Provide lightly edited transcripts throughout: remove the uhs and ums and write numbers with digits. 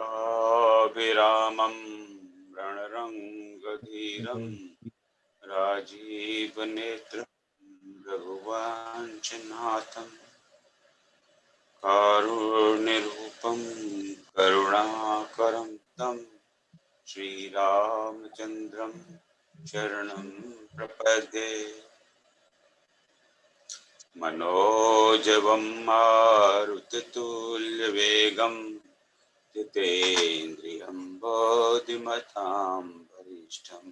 कनकाभिरामं रणरङ्गधीरं राजीवनेत्रं रघुवंशनाथं कारुण्यरूपं करुणाकरं तं श्रीरामचन्द्रं शरणं प्रपद्ये। मनोजवं मारुततुल्यवेगं जितेन्द्रियं बोधिमतां वरिष्ठं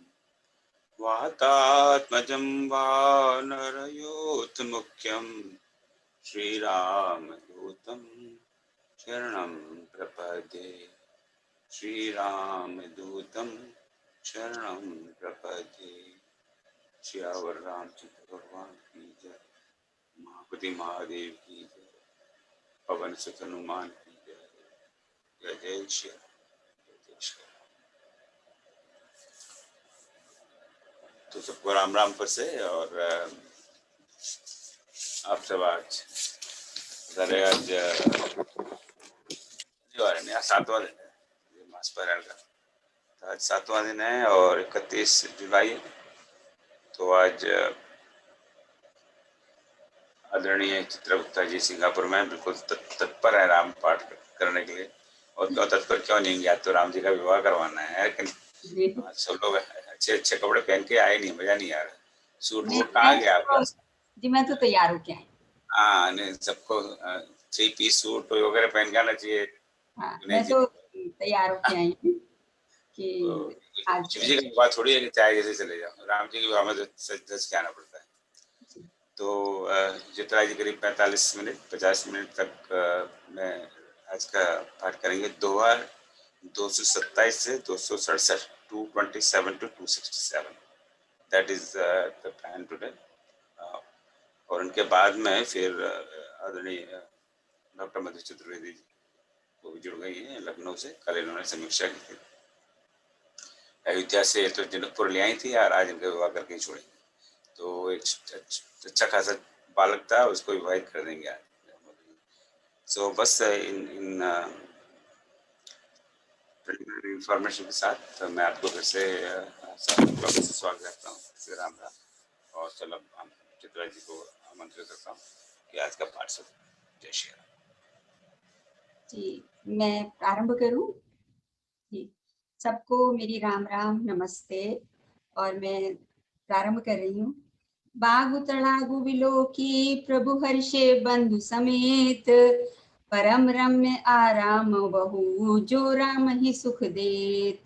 वातात्मजं वानरयोधमुख्यं श्रीरामदूतं शरणं प्रपद्ये। श्रीरामदूतं शरणं प्रपद्ये। श्यावर रामचंद्र भगवान की जय। महापति महादेव की जय। पवन सुत हनुमान की जय। जय जय श्री राम। जय जय श्री राम। तो सबको राम राम पर से। और आप सब आज शनिवार है, 7वां दिन है मास पारायण का। तो आज 7वां दिन है और 31 जुलाई है। तो आज आदरणीय चित्रगुप्ता जी सिंगापुर में बिल्कुल तत्पर है राम पाठ करने के लिए। और क्यों तत्पर क्यों नहीं, या तो राम जी का विवाह करवाना है, लेकिन सब लोग अच्छे अच्छे कपड़े पहन के आए नहीं, मजा नहीं आ रहा। सूट वूट कहाँ गया आपका? जी मैं तो तैयार होके आई। हाँ, नहीं सबको 3 पीस सूट वगैरह पहन के आना चाहिए। मैं तो तैयार होके आई हूँ कि शिव जी की बात थोड़ी है कि चाहे जैसे चले जाओ। राम जी की विवाह में तो सच धज के आना पड़ता है। तो जितना जी करीब 45 मिनट 50 मिनट तक मैं आज का पाठ करेंगे। दोहा 227 से 267, 227 to 267। That is the plan today. और उनके बाद में फिर आदरणीय डॉक्टर मधु चतुर्वेदी जी वो भी जुड़ गई हैं लखनऊ से। कल इन्होंने समीक्षा की थी। अयोध्या से तो जनकपुर ले आई थी यार, आज इनका विवाह करके ही छोड़ेंगे। तो एक अच्छा खासा बालक था, उसको विवाहित कर देंगे आज। सो बस इन इंफॉर्मेशन के साथ तो मैं आपको फिर से स्वागत करता हूँ। श्री राम राम। और चलो हम चित्रा जी को आमंत्रित करता हूँ कि आज का पाठ सुनो। जय श्री राम जी। मैं प्रारंभ करूं जी। सबको मेरी राम राम नमस्ते। और मैं प्रारंभ कर रही हूँ। बागु तड़ागु विलोकी प्रभु हर्षे बंधु समेत, परम रम्य आराम बहु जो राम ही सुख देत।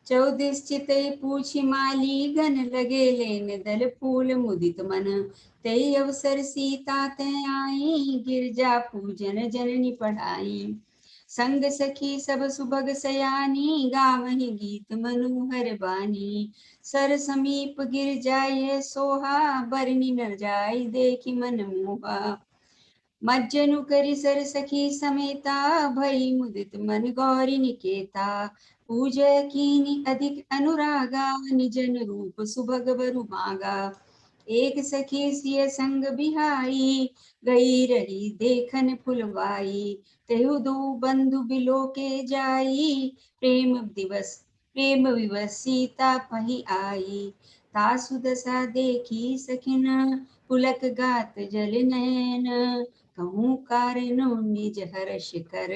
14 चितई पूछी माली गन लगे लेन दल फूल मुदित मन, ते अवसर सीता ते आई गिरजा पूजन जननी पढ़ाई। संग सखी सब सुभग सयानी गावहि गीत मनोहर बानी। सर समीप गिर जाए सोहा बरनी न जाय देखी मन मोहा। मज्जनु करि सर सखी समेता भई मुदित मन गौरी निकेता। पूजय कीनी अधिक अनुरागा निजन रूप सुभग बरु मागा। एक सखी सिय संग बिहाई गई रही देखन फुलवाई। तेहु दो बंधु बिलो के जाई प्रेम विवश सीता पही आई। तासु दशा देखी सखिन पुलक गात जल नयन। कहूँ कारणो निज हर्ष कर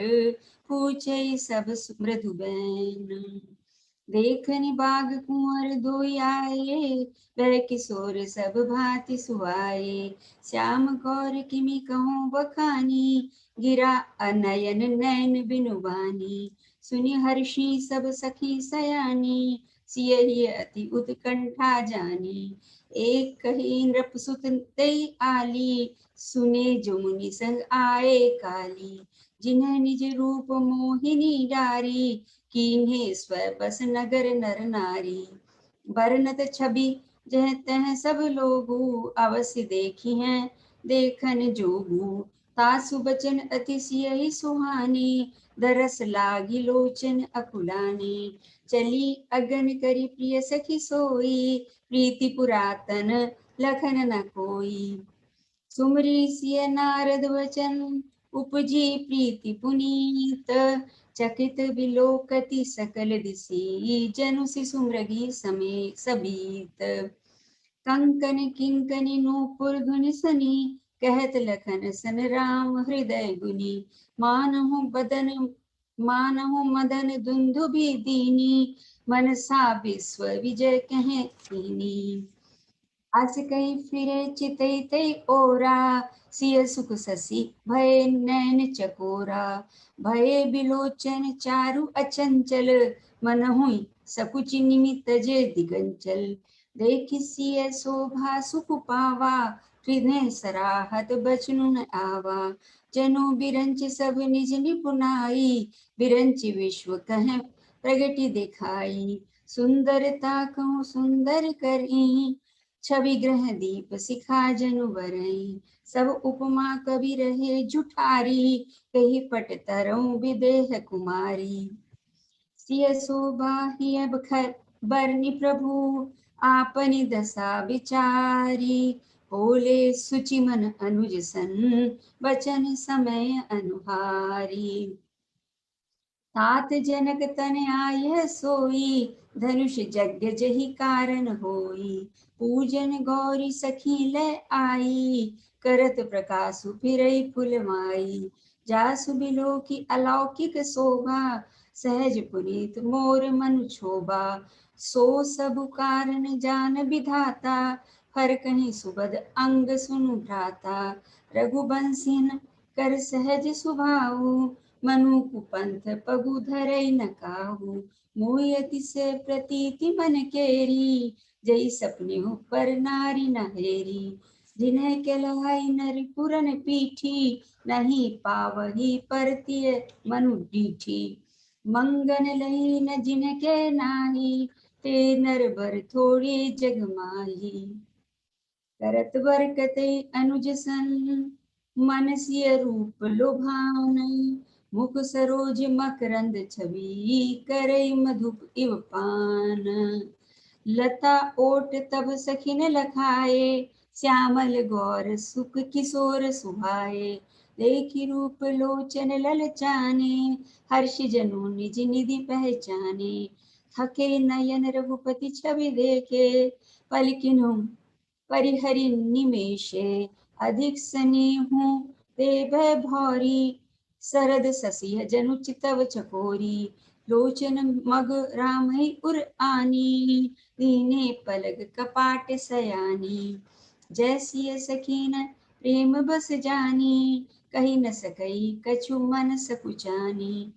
पूछे सब मृदु बैन। देखनि बाग कुंवर दोई आए वह किशोर सब भांति सुहाए। श्याम गौर किमि कहूँ बखानी गिरा अनयन नैन बिनु बानी। सुनि हर्षि सब सखी सयानी सियहि अति उत्कंठा जानी। एक कही नृपसुत तई आली सुने जो मुनि संग आए काली। जिन्हें निज रूप मोहिनी डारी कीन्हे स्वबस नगर नर नारी। बरनत छवि जह तह सब लोगु अवश्य देखी हैं देखन जोगु। तासु बचन अतिशय सुहानी दरस लागी लोचन अकुलानी। चली अगन करी प्रिय सखी सोई प्रीति पुरातन लखन न कोई। सुमरी सिय नारद वचन उपजी प्रीति पुनीत, चकित विलोकति सकल दिसी, जनु शिशु मृगी समय सबीत। कंकन किंकनी नूपुर धुनि सनी, कहत लखन सन राम हृदय गुनी। मानहु मदन दुंदुभि दीनी, मनसा विश्व विजय कहे कीनी। अस कहीं फिरे चितई तई ओरा, सिय सुख ससी भय नैन चकोरा। भय बिलोचन चारु अचंचल, मन हुई सकुच निमित जे दिगंचल। देखि सिय शोभा सुख पावा, हृदय सराहत बचनु न आवा। जनु बिरंच सब निज निपुनाई, बिरंच विश्व कह प्रगति दिखाई। सुंदरता कहूँ सुंदर करी, छवि ग्रह दीप सिखा जनु बरई। सब उपमा कवि रहे जुठारी, कही पट तरऊ विदेह कुमारी। सिय शोभा हिय बरनि प्रभु, आपनि दशा विचारी। बोले सुचि मन अनुज सन, बचन समय अनुहारी। तात जनक तन आय सोई, धनुष यज्ञ जहि कारण होई। पूजन गौरी सखी लय आई, करत प्रकाशु फिरई फुलमाई। जासु बिलो की अलौकिक शोभा, सहज पुनीत मोर मन क्षोभा। सो सब कारण जान विधाता, हर कहीं सुबद अंग सुनु भ्राता। रघुबंशीन कर सहज सुभाऊ, मनु कुपंथ पगु धरई न काहू। मोहि अतिशय प्रतीति मन केरी, जई सपने पर नारी न हेरी। जिन्ह केलहाई नर पुरन पीठी, नहीं पावही परतिय मनु डीठी। मंगन लही न जिनके नाही, ते नर बर थोड़ी जग माही। करत बरकते अनुज सन, मन सिय रूप लुभावना। मुख सरोज मकरंद छवि, करई मधुप इव पान। लता ओट तब सखिन लखाए, श्यामल गौर सुख किशोर सुहाए। देखी रूप लोचन ललचाने, हर्ष जनु निज निधि पहचाने। थके नयन रघुपति छवि देखे, पलकिनु परिहरि निमेषे। अधिक स्नेहु ते भय भौरी, सरद ससिय जनु चितव चकोरी। लोचन मग रामहि उर आनी, दीने पलग कपाट सयानी। जैसिय सखीन प्रेम बस जानी, कही न सकई कछु मन सकुचानी।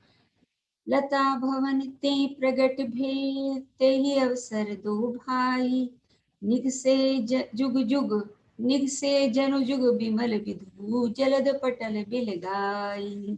लता भवन ते प्रगट भेल, ते ही अवसर दो भाई। निग से जुग जुग निग से जनु जुग बिमल विधु, जलद पटल बिल गाई।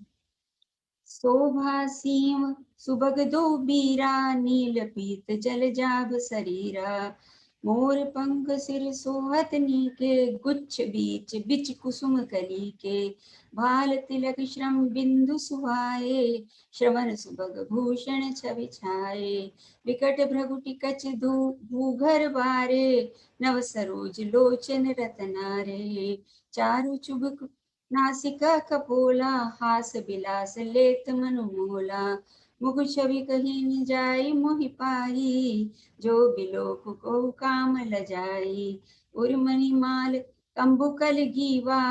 शोभा सीम सुबग दो बीरा, नील पीत जल जाभ शरीरा। मोर पंख सिर सोहत नीके, गुच्छ बीच बिच कुसुम कली के। भाल तिलक श्रम बिंदु सुहाए, श्रवण सुबग भूषण छवि छाए। विकट भ्रगुटि कच भूघर बारे, नव सरोज लोचन रतनारे। चारु चुबक नासिका कपोला, हास बिलास लेत मनु मोला। मुख छवि कही न जाई मोहि पाई, जो बिलोक को काम लजाई। उर्मणि माल कंबुकल गीवा,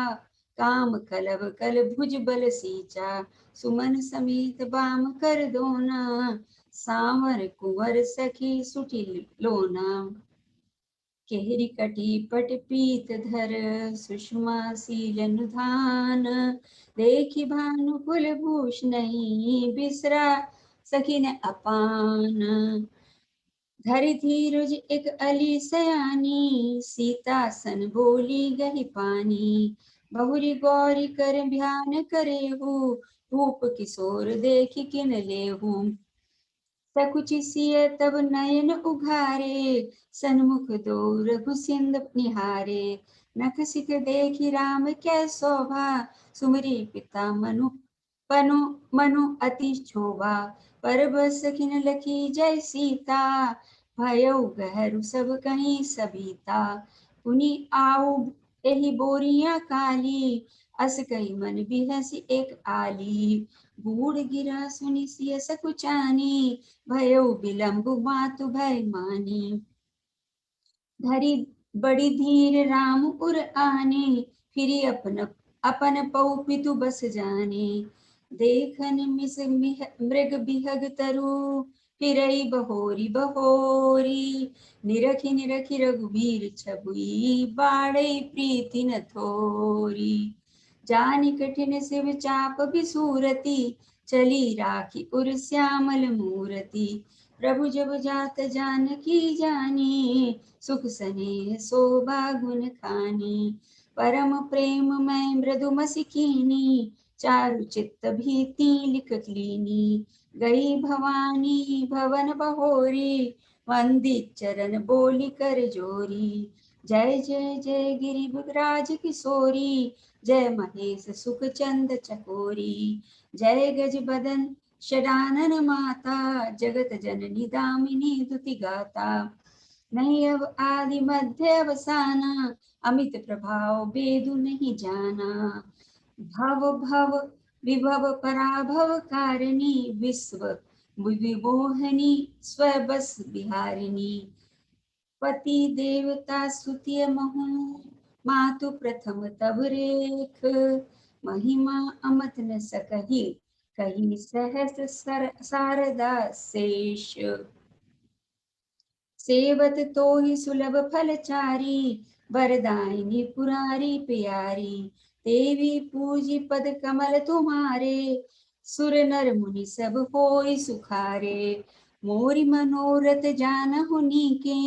काम कलव कल भुज बल सींचा। सुमन समेत बाम कर दोना, सांवर कुंवर सखी सुठी लोना। केहरी कटी पट पीत धर, सुषमा सीलन धान। देखी भानु कुल भूष नहीं, बिसरा सखी ने अपान। धरि धीरज एक अली सयानी, सीता सन बोली गही पानी। बहुरी गौरी कर ध्यान करे हूँ, रूप किशोर देखी किन लेहूँ। सकुचि सिय तब नयन उघारे, सन्मुख दो रघुसिंद निहारे। नख सिख देखी राम कै शोभा, सुमरी पिता मनु अति क्षोभा। पर बस सखिन लखी जय सीता, भयउ गहरु सब कहीं सबीता। पुनि आऊ एहि बोरिया काली, अस कई मन बिहसी एक आली, बूढ़ गिरा सुनि सिय सकुचानी, भयो विलम्ब मातु भय मानी। धरी बड़ी धीर राम उर आने, फिरी अपन पौ पितु बस जाने। देखन मिस मृग बिहग तरु, फिरई बहोरी बहोरी। निरखी निरखी रघुबीर छबुई, बाड़ई प्रीति न थोरी। जानी कठिन शिव चाप बिसूरती, चली राखी उर श्यामल मूरति। प्रभु जब जात जानकी जानी, सुख सनेह शोभा गुण खानी। परम प्रेम मैं मृदु मसि कीनी, चारु चित्त भीति लिख लीनी। गई भवानी भवन बहोरी, वंदित चरण बोली कर जोरी। जय जय जय गिरिराज किशोरी, जय महेश सुख चंद चकोरी। जय गज बदन षडानन माता, जगत जननी दामिनी दुति गाता। नहीं अब आदि मध्य अवसाना, अमित प्रभाव बेदु नहीं जाना। भव भव विभव पराभव कारिणी, विश्व विमोहनी स्वबस बिहारिणी। पति देवता स्तुति महु, मातु प्रथम तब रेख। महिमा अमत न सकहि, कही सहस शारदा शेष। सेवत तो ही सुलभ फलचारी, वरदायिनी पुरारी प्यारी। देवी पूजी पद कमल तुम्हारे, सुर नर मुनि सब होय सुखारे। मोरि मनोरथ जानहु नीके,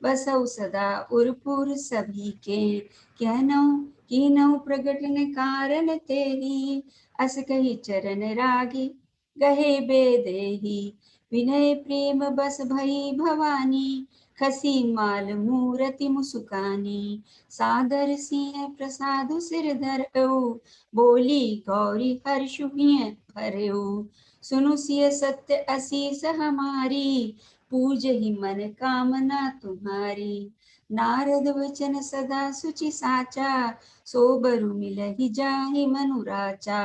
बसौ सदा उरपुर सभी के। कीनहु प्रगटन कारण तेहि, अस कहि चरण रागी गहे बेदेहि। विनय प्रेम बस भई भवानी, खसी माल मूरति मुसुकानी। सादर सिंह प्रसादु सिर धरऊ, बोली गौरी हर्षु भरऊ। सुनु सिय सत्य असीस हमारी, पूजहि मन कामना तुम्हारी। नारद वचन सदा सुचि साचा, सोबरु मिलहि जाहि मनु राचा।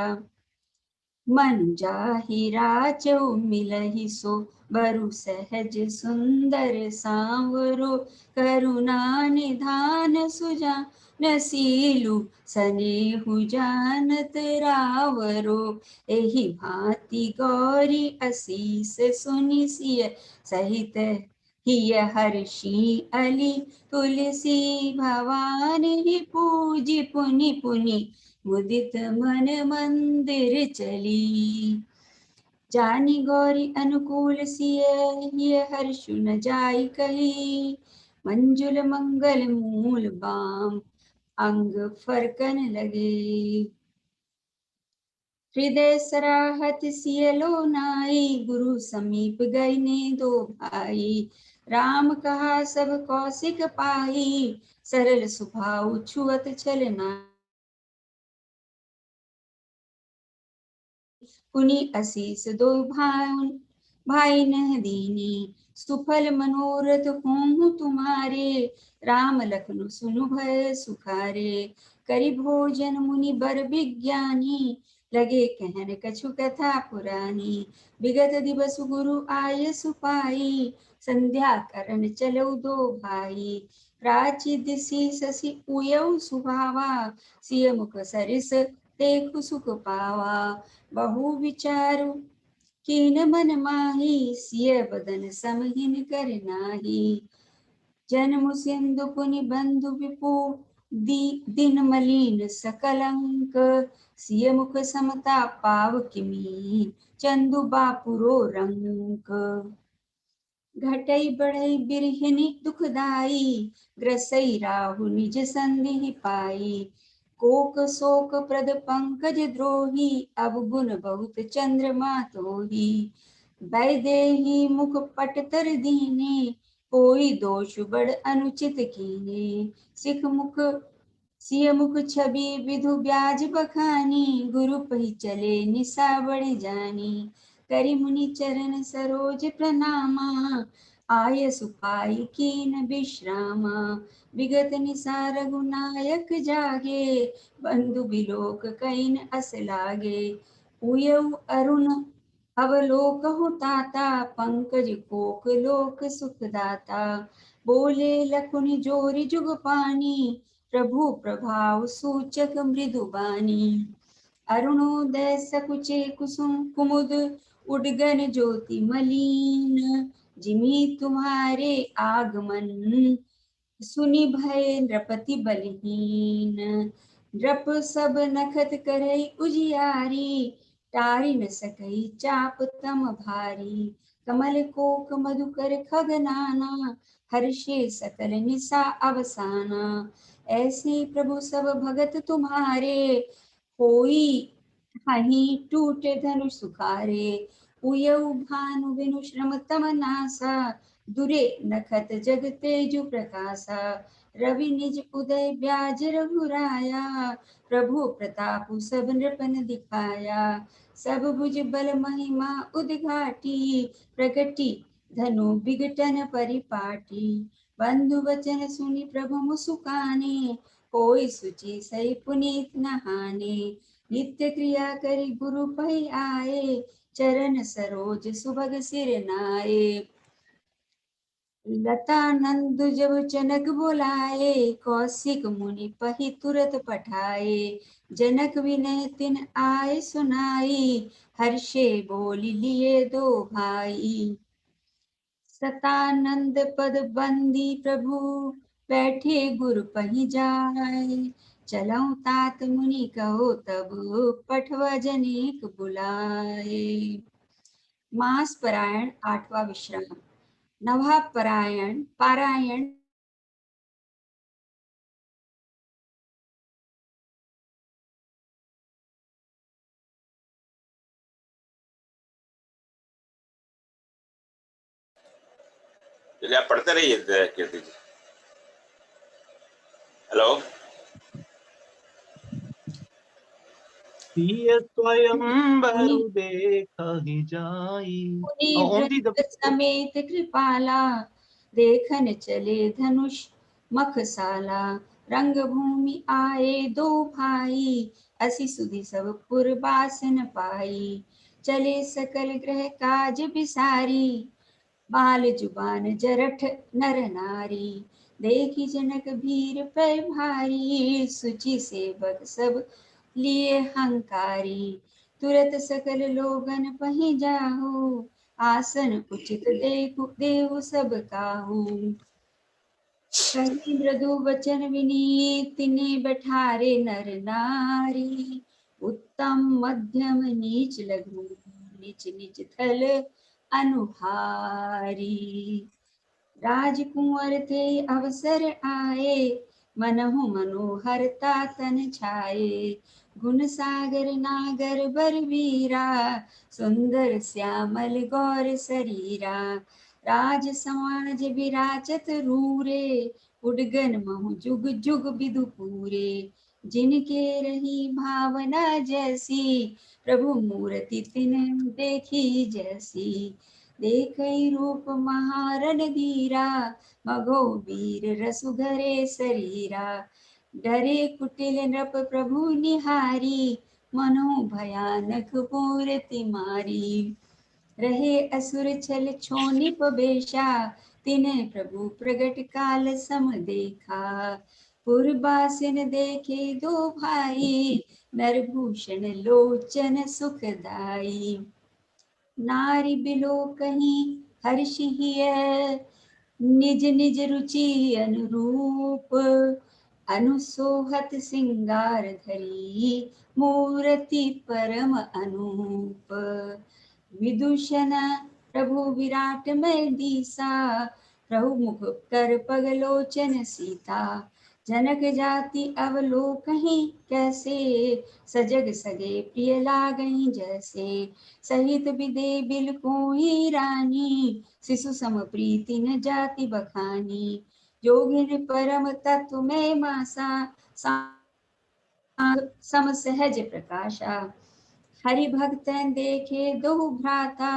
मन जाहि राचौ मिलहि सो, बरु सहज सुंदर सांवरो। करुणा निधान सुजान सीलु, सनेहु जानत रावरो। एहि भांति गौरी असीस सुनि सिय सहित हिय हर्षि अली। तुलसी भवानी पूजी पुनि पुनि, मुदित मन मंदिर चली। जानी गौरी अनुकूल सिय हर्षु न जाई कही। मंजुल मंगल मूल बाम, अंग फरकन लगे। हृदय सराहत सिय लो नाई, गुरु समीप गई ने दो भाई। राम कहा सब कौशिक पाई, सरल सुभाव छुअत छलना। पुनि असीस दो भाई नह दीनी, सुफल मनोरथ हों तुम्हारे। राम लखन सुनु भय सुखारे, करि भोजन मुनि बर विज्ञानी। लगे कहन कछु कथा पुरानी, विगत दिवस गुरु आय सुपाई। संध्या करन चलो दो भाई, प्राची दिशि शशि उयऊ सुभावा। सिय मुख सरिस देखु सुख पावा, बहु विचारु कीन मन माही। सिय बदन समहिन कर नाही, जन्म सिंधु पुनि बंधु विपु। दिन मलिन सकलंक, सिय मुख समता पाव किमी। चंदु बापुरो रंक, घटई बढ़ई बिरहिनी दुखदाई। ग्रसई राहु निज संधि पाई, कोक शोक प्रद पंकज द्रोही। अब गुण बहुत चंद्रमा तोही, वैदेही मुख पट तर दीने। कोई दोष बड़ अनुचित कीने, सिय मुख छवि विधु ब्याज बखानी। गुरु पहि चले निशा बढ़ जानी, करि मुनि चरण सरोज प्रणामा। आय सुखाई कीन विश्रामा, विगत निसा रघुनायक जागे, बंधु बिलोक कईन अस लागे। उयऊ अरुण अवलोकहु ताता, पंकज कोक लोक सुखदाता। बोले लखुनि जोरि जुग पानी, प्रभु प्रभाव सूचक मृदु बानी। अरुणोदय सकुचे कुसुम कुमुद, उडगन ज्योति मलिन। जिमि तुम्हारे आगमन, सुनि भय नृपति बलहीन। नृप सब नखत करई उजियारी, टारि न सकई चाप तम भारी। कमल कोक मधुकर खगनाना, हर्षे सकल निसा अवसाना। ऐसे प्रभु सब भगत तुम्हारे, होई हहि टूटे धनुष सुखारे। उयऊ भानु बिनु श्रम तम नासा, दुरे नखत जग तेजु प्रकाशा। रवि निज उदय ब्याज रघुराया, प्रभु प्रताप सब नृपन दिखाया। सब भुज बल महिमा उद्घाटी, प्रगति धनु विघटन परिपाटी। बंधु वचन सुनि प्रभु मुसुकाने, कोई सुचि सही पुनीत नहाने। नित्य क्रिया करि गुरु पै आए, चरण सरोज सुभग सिर नाए। लता नंद जब जनक बुलाए, कौशिक मुनि पहि तुरत पठाए। जनक विनय तिन आए सुनाई, हर्षे बोली लिए दो भाई। सतानंद पद बंदी प्रभु, बैठे गुरु पहि जाय। चलऊं तात मुनि कहो तब, पठवा जनेक बुलाए। मास परायण 8वां विश्राम। नवा पारायण चलिए आप पढ़ते रहिए कीर्ति जी। हेलो। स्वयंवरु देखहि जाई। मुनि वृंद समेत कृपाला, देखन चले धनुष मखसाला। रंग भूमि आए दो भाई, असि सुधि सब पुरबास न पाई। चले सकल ग्रह काज बिसारी, बाल जुबान जरठ नर नारी। देखी जनक भीर पै भारी, सुचि सेवक सब लिए हंकारी। तुरत सकल लोगन पहि जाहु, आसन उचित देहु सब काहू। कही मृदु वचन विनीत, तिने बैठारे नर नारी। उत्तम मध्यम नीच लघु, नीच नीच थल अनुहारी। राजकुंवर थे अवसर आए, मनहु मनोहरता तन छाए। गुण सागर नागर बरवीरा, सुंदर श्यामल गौर शरीरा। राज समाज विराजत रूरे, उडगन महु जुग जुग विदु पूरे। जिनके रही भावना जैसी, प्रभु मूर्ति तिन देखी जैसी। देखई रूप महारन धीरा, मघो वीर रसु धरे शरीरा। डरे कुटिल नृप प्रभु निहारी, मनो भयानक मूर्ति मारी। रहे असुर छल छोनिप बेशा, तिने प्रभु प्रगट काल सम देखा। पुरबासिन देखे दो भाई, नरभूषण लोचन सुखदाई। नारी बिलो कहीं हर्ष हिय, निज निज रुचि अनुरूप। अनुसोहत सिंगार धरी, मूर्ति परम अनूप। विदूषण प्रभु विराट में दीसा, प्रभु मुख कर पगलोचन सीता। जनक जाति अवलोकहि कैसे, सजग सगे प्रिय लागहि जैसे। सहित विदे बिल कोई रानी, शिशु सम प्रीति न जाति बखानी। जोगिन परम तत्व में मासा, सम सहज प्रकाशा। हरि भक्तन देखे दो भ्राता,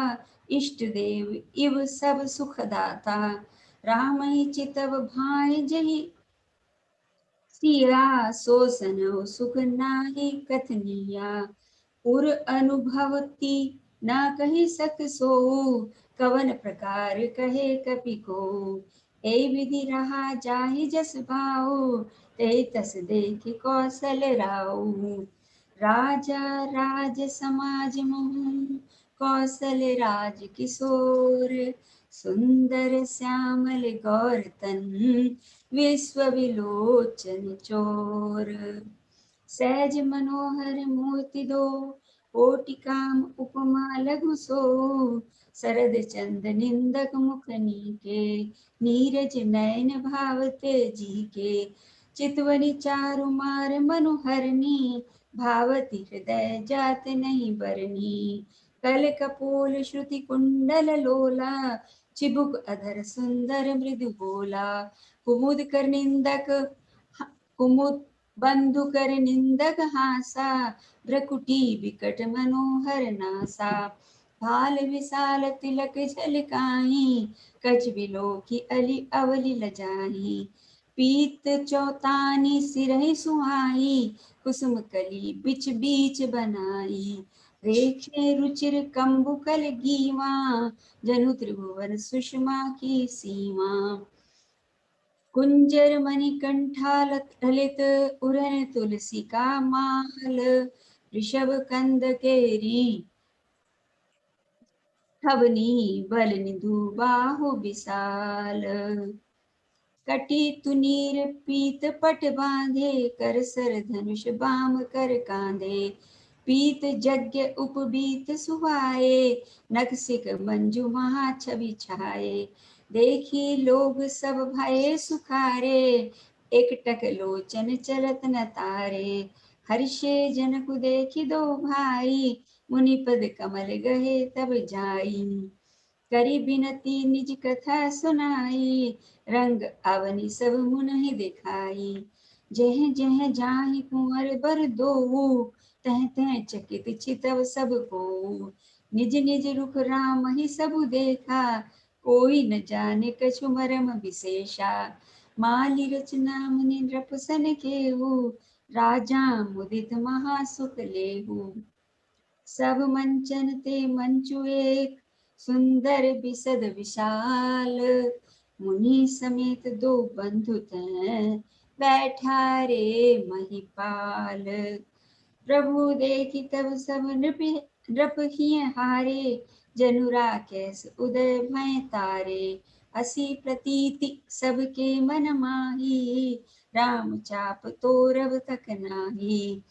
इष्ट देव इव सब सुखदाता, राम ही चितव भाय जही, सिया सोसन सुख नाही कथनिया, उर अनुभवती ना कही सक सो, कवन प्रकार कहे कपि को, ए विधि रहा जाहि जस भाऊ, ते तस देख कौशल राऊ, राजा राज समाज मोह, कौशल राज किशोर, सुंदर श्यामल गौर तन, विश्व विलोचन चोर, सहज मनोहर मूर्ति दो, कोटि काम उपमा लघु सो, शरद चंद निंदक मुख नीके, नीरज नयन भावते जी के, चितवनी चारु मार मनुहरनी, भावती हृदय जात नहीं बरनी, कल कपोल श्रुति कुंडल लोला, चिबुक अधर सुंदर मृदु बोला, कुमुद कर निंदक कुमुद बंधु कर निंदक हासा, भ्रकुटी विकट मनोहर नासा, भाल विशाल तिलक झलकाई, कच बिलो की अली अवली लजाई, पीत चौतानी सिरहि सुहाई, कुसुम कली बिच बीच बनाई, रेखे रुचिर कंबुकल गीवा, जनु त्रिभुवन सुषमा की सीमा, कुंजर मणिकंठा ललित उरन तुलसी का माल, ऋषभ कंद केरी थवनी बल निधु बाहु विशाल, कटी तुनीर पीत पट बांधे, कर सर धनुष बाम कर कांधे, पीत यज्ञ उपबीत सुहाए, नखसिक मंजु महा छवि छाए, देखी लोग सब भये सुखारे, एकटक लोचन चलत न तारे, हर्षे जनक देखी दो भाई, मुनिपद कमल गहे तब जाई, करी बिनती निज कथा सुनाई, रंग अवनि सब मुनहि दिखाई, जह जह जाहि कुंवर बर दो, तह तह चकित चितव सब को, निज निज रुख राम ही सब देखा, कोई न जाने कछु मरम विशेषा, माली रचना मुनि नृपसन केहू, राजा मुदित महा सुख लेहू, सब मंचन ते मंचु एक, सुंदर बिसद विशाल, मुनि समेत दो बंधु तैं, बैठा रे महिपाल, प्रभु देखी तब सब नृप हिय हारे, जनुरा कैस उदय भय तारे, असी प्रतीति सबके मन माही, राम चाप तोरब तक नाही,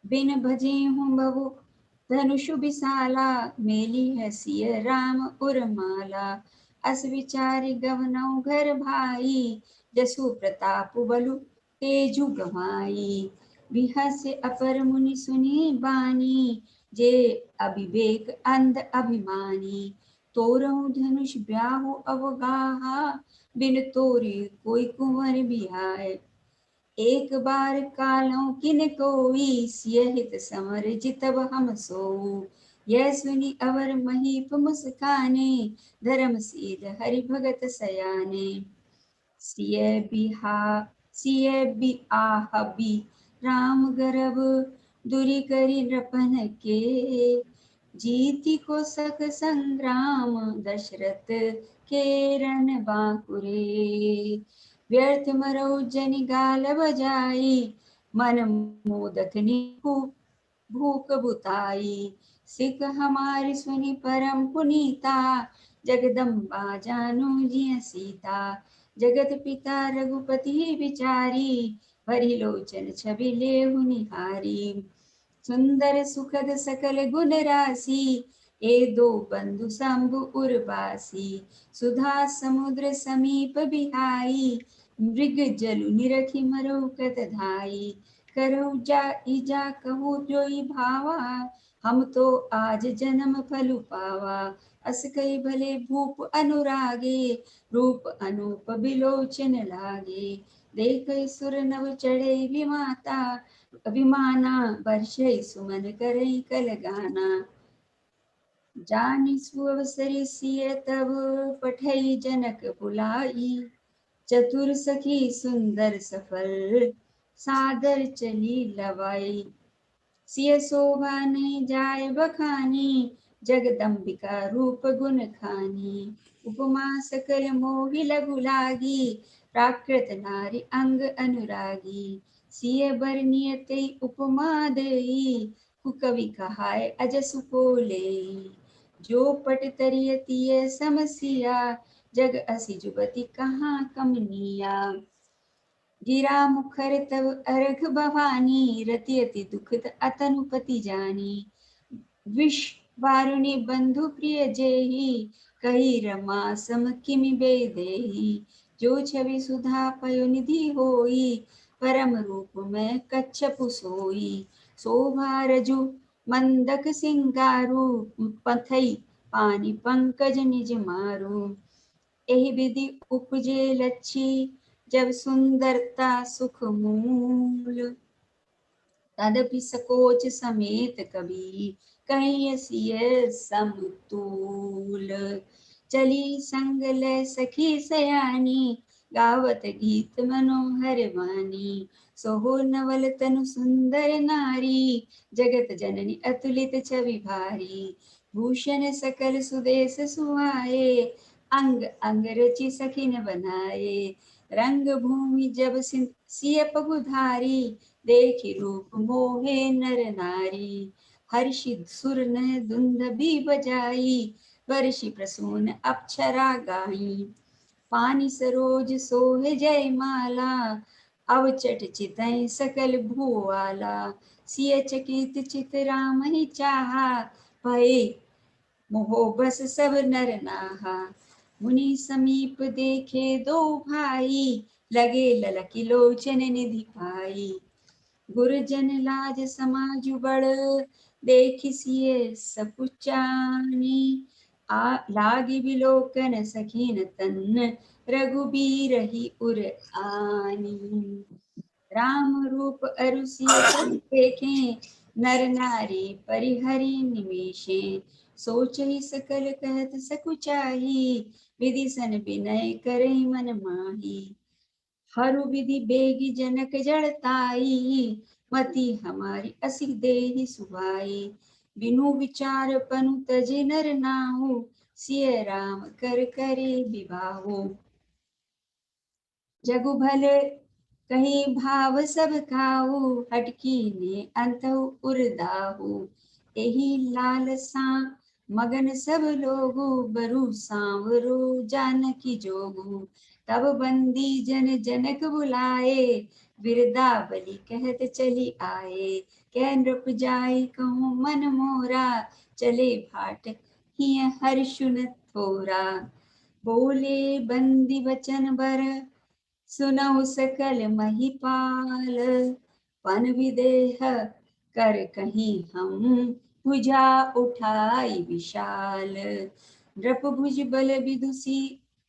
बिन भजे हूँ बहु धनुषु विशाला, मेली है सिय राम उरमाला, अस विचारि गवनौ घर भाई, जसु प्रताप बलु तेजु गवाई, बिहस्य अपर मुनि सुनी बानी, जे अविवेक अंध अभिमानी, तोरहु धनुष ब्याहु अवगाहा, बिन तोरे कोई कुंवर बिहाय, एक बार कालों किन कोई, सिय हित समर जितब हम सोऊ, यह सुनी अवर महीप मुस्काने, धर्म सीध हरि भगत सयाने, सिय बिआहबी राम गर्भ, दुरी करी नृपन के, जीति को सक संग्राम, दशरथ के रण बांकुरे, व्यर्थ मरौ जनि गाल बजाई, मन मोदक निभु भूख बुताई, सिख हमारी सुनि परम पुनीता, जगदम्बा जानु जिय सीता, जगत पिता रघुपति विचारी, भरी लोचन छवि लेहु निहारी, सुंदर सुखद सकल गुण राशि, ए दो बंधु शंभु उर्वासी, सुधा समुद्र समीप बिहाई, मृग जलु निरखि मरौकत धाई, करौ जा इजा कहू जोई भावा, हम तो आज जन्म फलु पावा, अस कई भले भूप अनुरागे, रूप अनूप बिलोचन लागे, देख सुर नव चढ़े विमाता, विमाना बर्षै सुमन करई कल गाना, जानि सुअवसरि सिय तब पठई जनक बुलाई। चतुर सखी सुंदर सफल सादर चली लवाई। सिय शोभा नहीं जाय बखानी जगदम्बिका रूप गुण खानी। उपमा सकल मोहि लघु लागी प्राकृत नारी अंग अनुरागी। सिय बरनिय तेई उपमा देई कुकवि कहाय अजस पोलेई। जो पट तरिय तिय समसिया जग असि जुबति कहाँ कमनिया। गिरा मुखर तब अर्घ भवानी रति अति दुखद अतनुपति जानी। विष वारुणी बंधु प्रिय जेहि कही रमा सम किमि बेदेहि। जो छवि सुधा पयो निधि होई परम रूप में कच्छपु सोई। शोभा रजु मंदक सिंगारू पथई पानी पंकज निज मारू। एहि विधि उपजे लच्छी जब सुंदरता सुख मूल। तदपि सकोच समेत कवि कहीं सिय समतूल। चली संग लय सखी सयानी गावत गीत मनोहर वाणी। सोहो नवल तनु सुंदर नारी जगत जननी अतुलित छवि भारी। भूषण सकल सुदेश सुहाए अंग अंग रचि सखिन बनाए। रंग भूमि जब सिय पगुधारी देखि रूप मोहे नर नारी। हर्षित सुर न दुंदभी बजाई वर्षि प्रसून अप्सरा गाई। पानी सरोज सोहे जय माला अवचट चितई सकल भूवाला। सिय चकित चित राम ही चाहा भये मोहो बस सब नर नाहा। मुनि समीप देखे दो भाई लगे ललकी लोचन निधि पाई। गुरुजन लाज समाज बड़ देखि सिय सपुचानी। लागी बिलोकन सखीन तन रघुबीर ही उर आनी। राम रूप अरु सिय सब देखें नर नारी परिहरि निमेषे। सोचहि सकल कहत सकुचाही विधि सन विनय करहि मन माही। हरु विधि बेगी जनक जड़ताई मति हमारी असि देहि सुभाई। बिनु विचार पनु तजे नर नाहु सिय राम कर करे विवाहो। जगु भल कहीं भाव सब खाऊ हटकी ने अंतउ उरदाहु। एही लालसा मगन सब लोगु बरु सांवरो जानकी जोगु। तब बंदी जन जनक बुलाए बिरदावली कहत चली आए। कह नृप जाई कहूँ मन मोरा चले भाट हिय हर्षुन थोरा। बोले बंदी वचन बर सुनहु सकल महिपाल। पन विदेह कर कहीं हम भुजा उठाई विशाल। नृप भुज बल विदुषी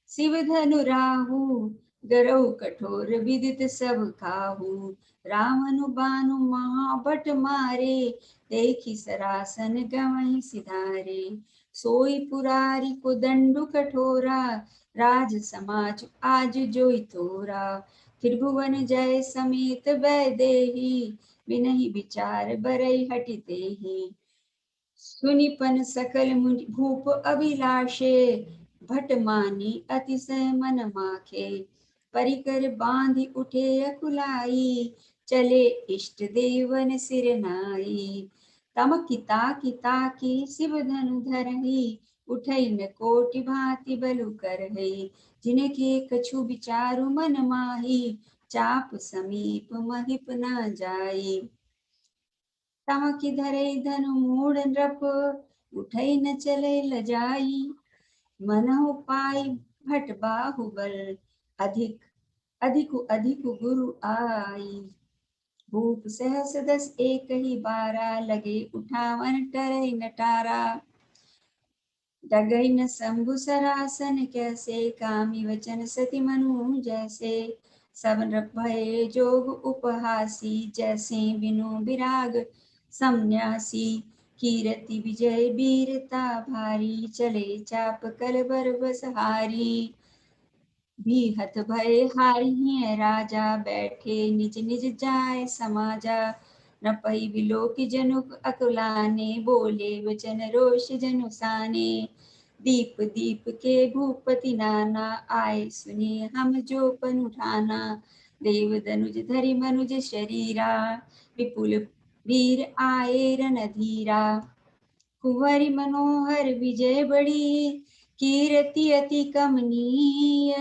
शिव धनु राहु गरहु कठोर विदित सब काहू। रावण बानु महाभट मारे देखी सरासन गवहि सिधारे। सोई पुरारी को दंडु कठोरा राज समाज आज जोई तोरा। त्रिभुवन जय समेत वैदेही बिनहि विचार बरई हटि देहि। सुनिपन सकल मुनि भूप अभिलाषे भट मानी अतिशय मन माखे। परिकर बांधि उठे अकुलाई चले इष्ट देवन सिर नाई। तम किता किता की शिव धनु धरहि उठई न कोटि भांति बलु करहि। जिनके कछु विचारु मन माही चाप समीप महिप न जाई। तम की धरे धनु मूढ़ नृप उठई न चले लजाई। मनहु पाई भट बाहुबल अधिक अधिक गुरु आई। भूप सहस दस एक ही बारा लगे उठावन टरई नटारा। डगई न शंभु सरासन कैसे कामी वचन सती मनु जैसे। सब नृप भये जोग उपहासी जैसे बिनु विराग समन्यासी। कीरति विजय वीरता भारी, चले चाप कलबर बसहारी। बीहत भय हारिये राजा, बैठे निज निज जाय समाजा। न पई बिलोक जनु अकुलाने, बोले वचन रोष जनु साने। दीप दीप के भूपति नाना, आए सुनिए हम जो पन ठाना। देव दनुज धरि मनुज शरीरा, विपुल वीर आए रणधीरा। कुंवरी मनोहर विजय बड़ी, कीरति अति कमनीय।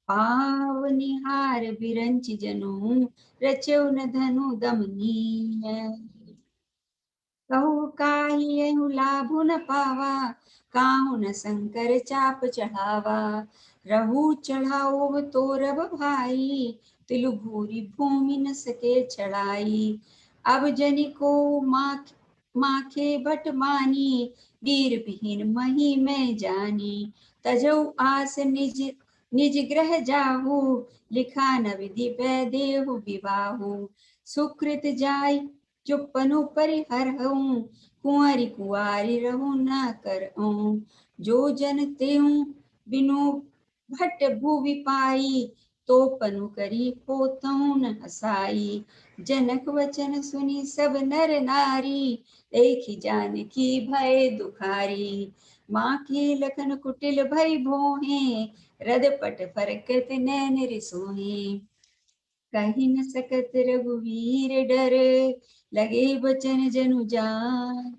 पावनिहार बिरंच जनु, रचौ न धनु दमनीय। कहु काहि एहु लाभु न पावा, काहु न शंकर चाप चढ़ावा। रहु चढ़ाओ तोरब भाई, तिलु भूरि भूमि न सके चढ़ाई। अब जनि को माखे बट मानी, वीर विहीन मही मैं जानी। तजौ आस निज निज ग्रह जाहु, लिखा न विधि देहु विवाहु। सुकृत जाय चुप्पनु परिहरहूँ, कुंवरी कुआरी रहूँ न करऊँ। जो जन तेहु बिनु भट्ट भुवि पाई, तो पनु करी होतहु न हसाई। जनक वचन सुनी सब नर नारी, देखी जानकी भय दुखारी। माँ के लखन कुटिल भय भोहे, रदपट फरकत नैन रिसोहे। कही न सकत रघुवीर डर, लगे बचन जनु जान।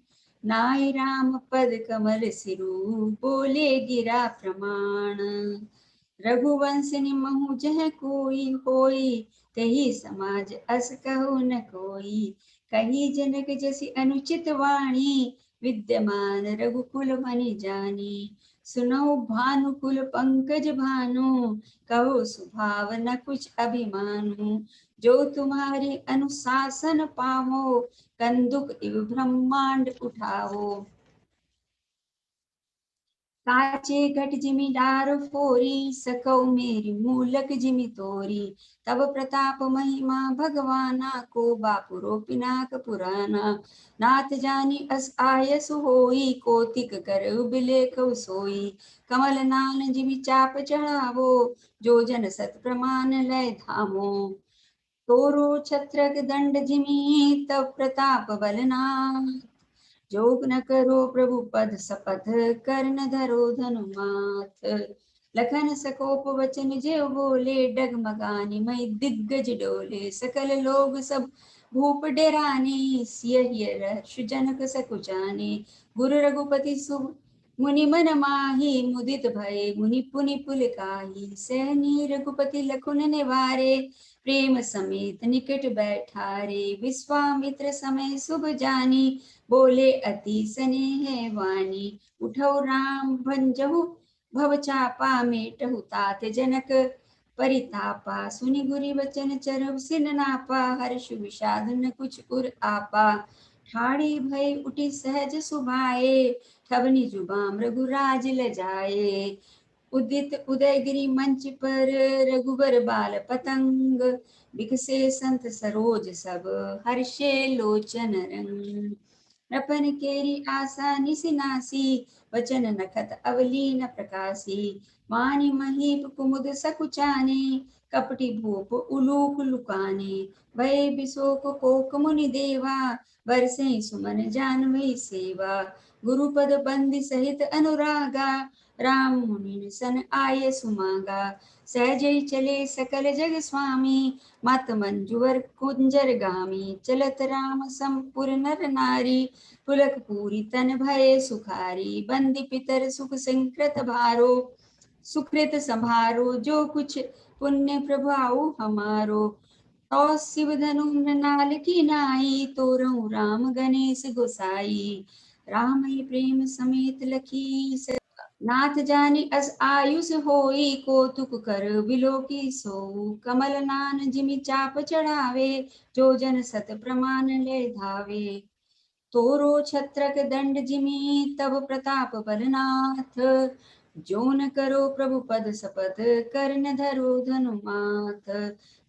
नाई राम पद कमल सिरु, बोले गिरा प्रमाण। रघुवंश निमहु जह कोई होई, तही समाज अस कहु न कोई। कही जनक जसि अनुचित वाणी, विद्यमान रघुकुल मनि जानी। सुनौ भानुकुल पंकज भानु, कहो सुभाव न कुछ अभिमानु। जो तुम्हारे अनुशासन पावो, कंदुक इव ब्रह्मांड उठाओ। काचे घट जिमि डार फोरी, सकौ मेरी मूलक जिमि तोरी। तब प्रताप महिमा भगवाना को, बापुरो पिनाक पुराना। नाथ जानी अस आयस होई, कोतिक कर बिलेख सोई। कमल नान जिमि चाप चढ़ावो, जो जन सत प्रमाण लय धामो। तोरो छत्रक दंड जिमि, तब प्रताप बलनाथ। जोग न करो प्रभु पद सपथ, कर न धरो धनुमाथ। लखन सकोप वचन जे बोले, डगमगानी मई दिग्गज डोले। सकल लोग सब भूप डेराने, सियहिं रघु जनक सकुचाने। गुरु रघुपति शुभ मुनि मन माही, मुदित भय मुनि पुनि पुलकाही। सहनी रघुपति लखुन निवारे, प्रेम समेत निकट बैठारे। विश्वामित्र समय शुभ जानी, बोले अति स्नेह वाणी। उठौ राम भंजहु भव चापा, मेटहु तात जनक परितापा। सुनि गुरी बचन चरहु सिन नापा, हर्ष विषाद न कुछ उर आपा। ठाड़ी भय उठी सहज सुभाए, ठबनि जुबा मृगुराज लजाए। उदित उदयगिरि मंच पर, रघुबर बाल पतंग। बिकसे संत सरोज सब, हर्षे लोचन रंग। नपन केरी आशा निसिनासी, वचन नखत अवलीन प्रकाशी। मानि महीप कुमुद सकुचाने, कपटी भूप उलूक लुकाने। भय बिशोक कोक मुनि देवा, बरसै सुमन जानवी सेवा। गुरुपद बंदी सहित अनुरागा, राम मुनि सन आय सुमागा। सहजै चले सकल जग स्वामी, मत मंजुवर कुंजर गामी। चलत राम संपुर नर नारी, पुलक पूरी तन भय सुखारी। बंदी पितर सुख संकृत भारो, सुकृत संभारो। जो कुछ पुण्य प्रभाव हमारो, तो शिव धनु मृणाल की नाई। तोरहु राम गणेश गोसाई। राम ही प्रेम समेत लखी, नाथ जानी अस आयुष होई। कौतुक कर बिलोकी सोऊ, कमल नान जिमि चाप चढ़ावे। जो जन सत प्रमाण ले धावे। तोरो छत्रक दंड जिमि, तब प्रताप बलनाथ। जो न करो प्रभु पद सपथ, कर न धरो धनु माथ।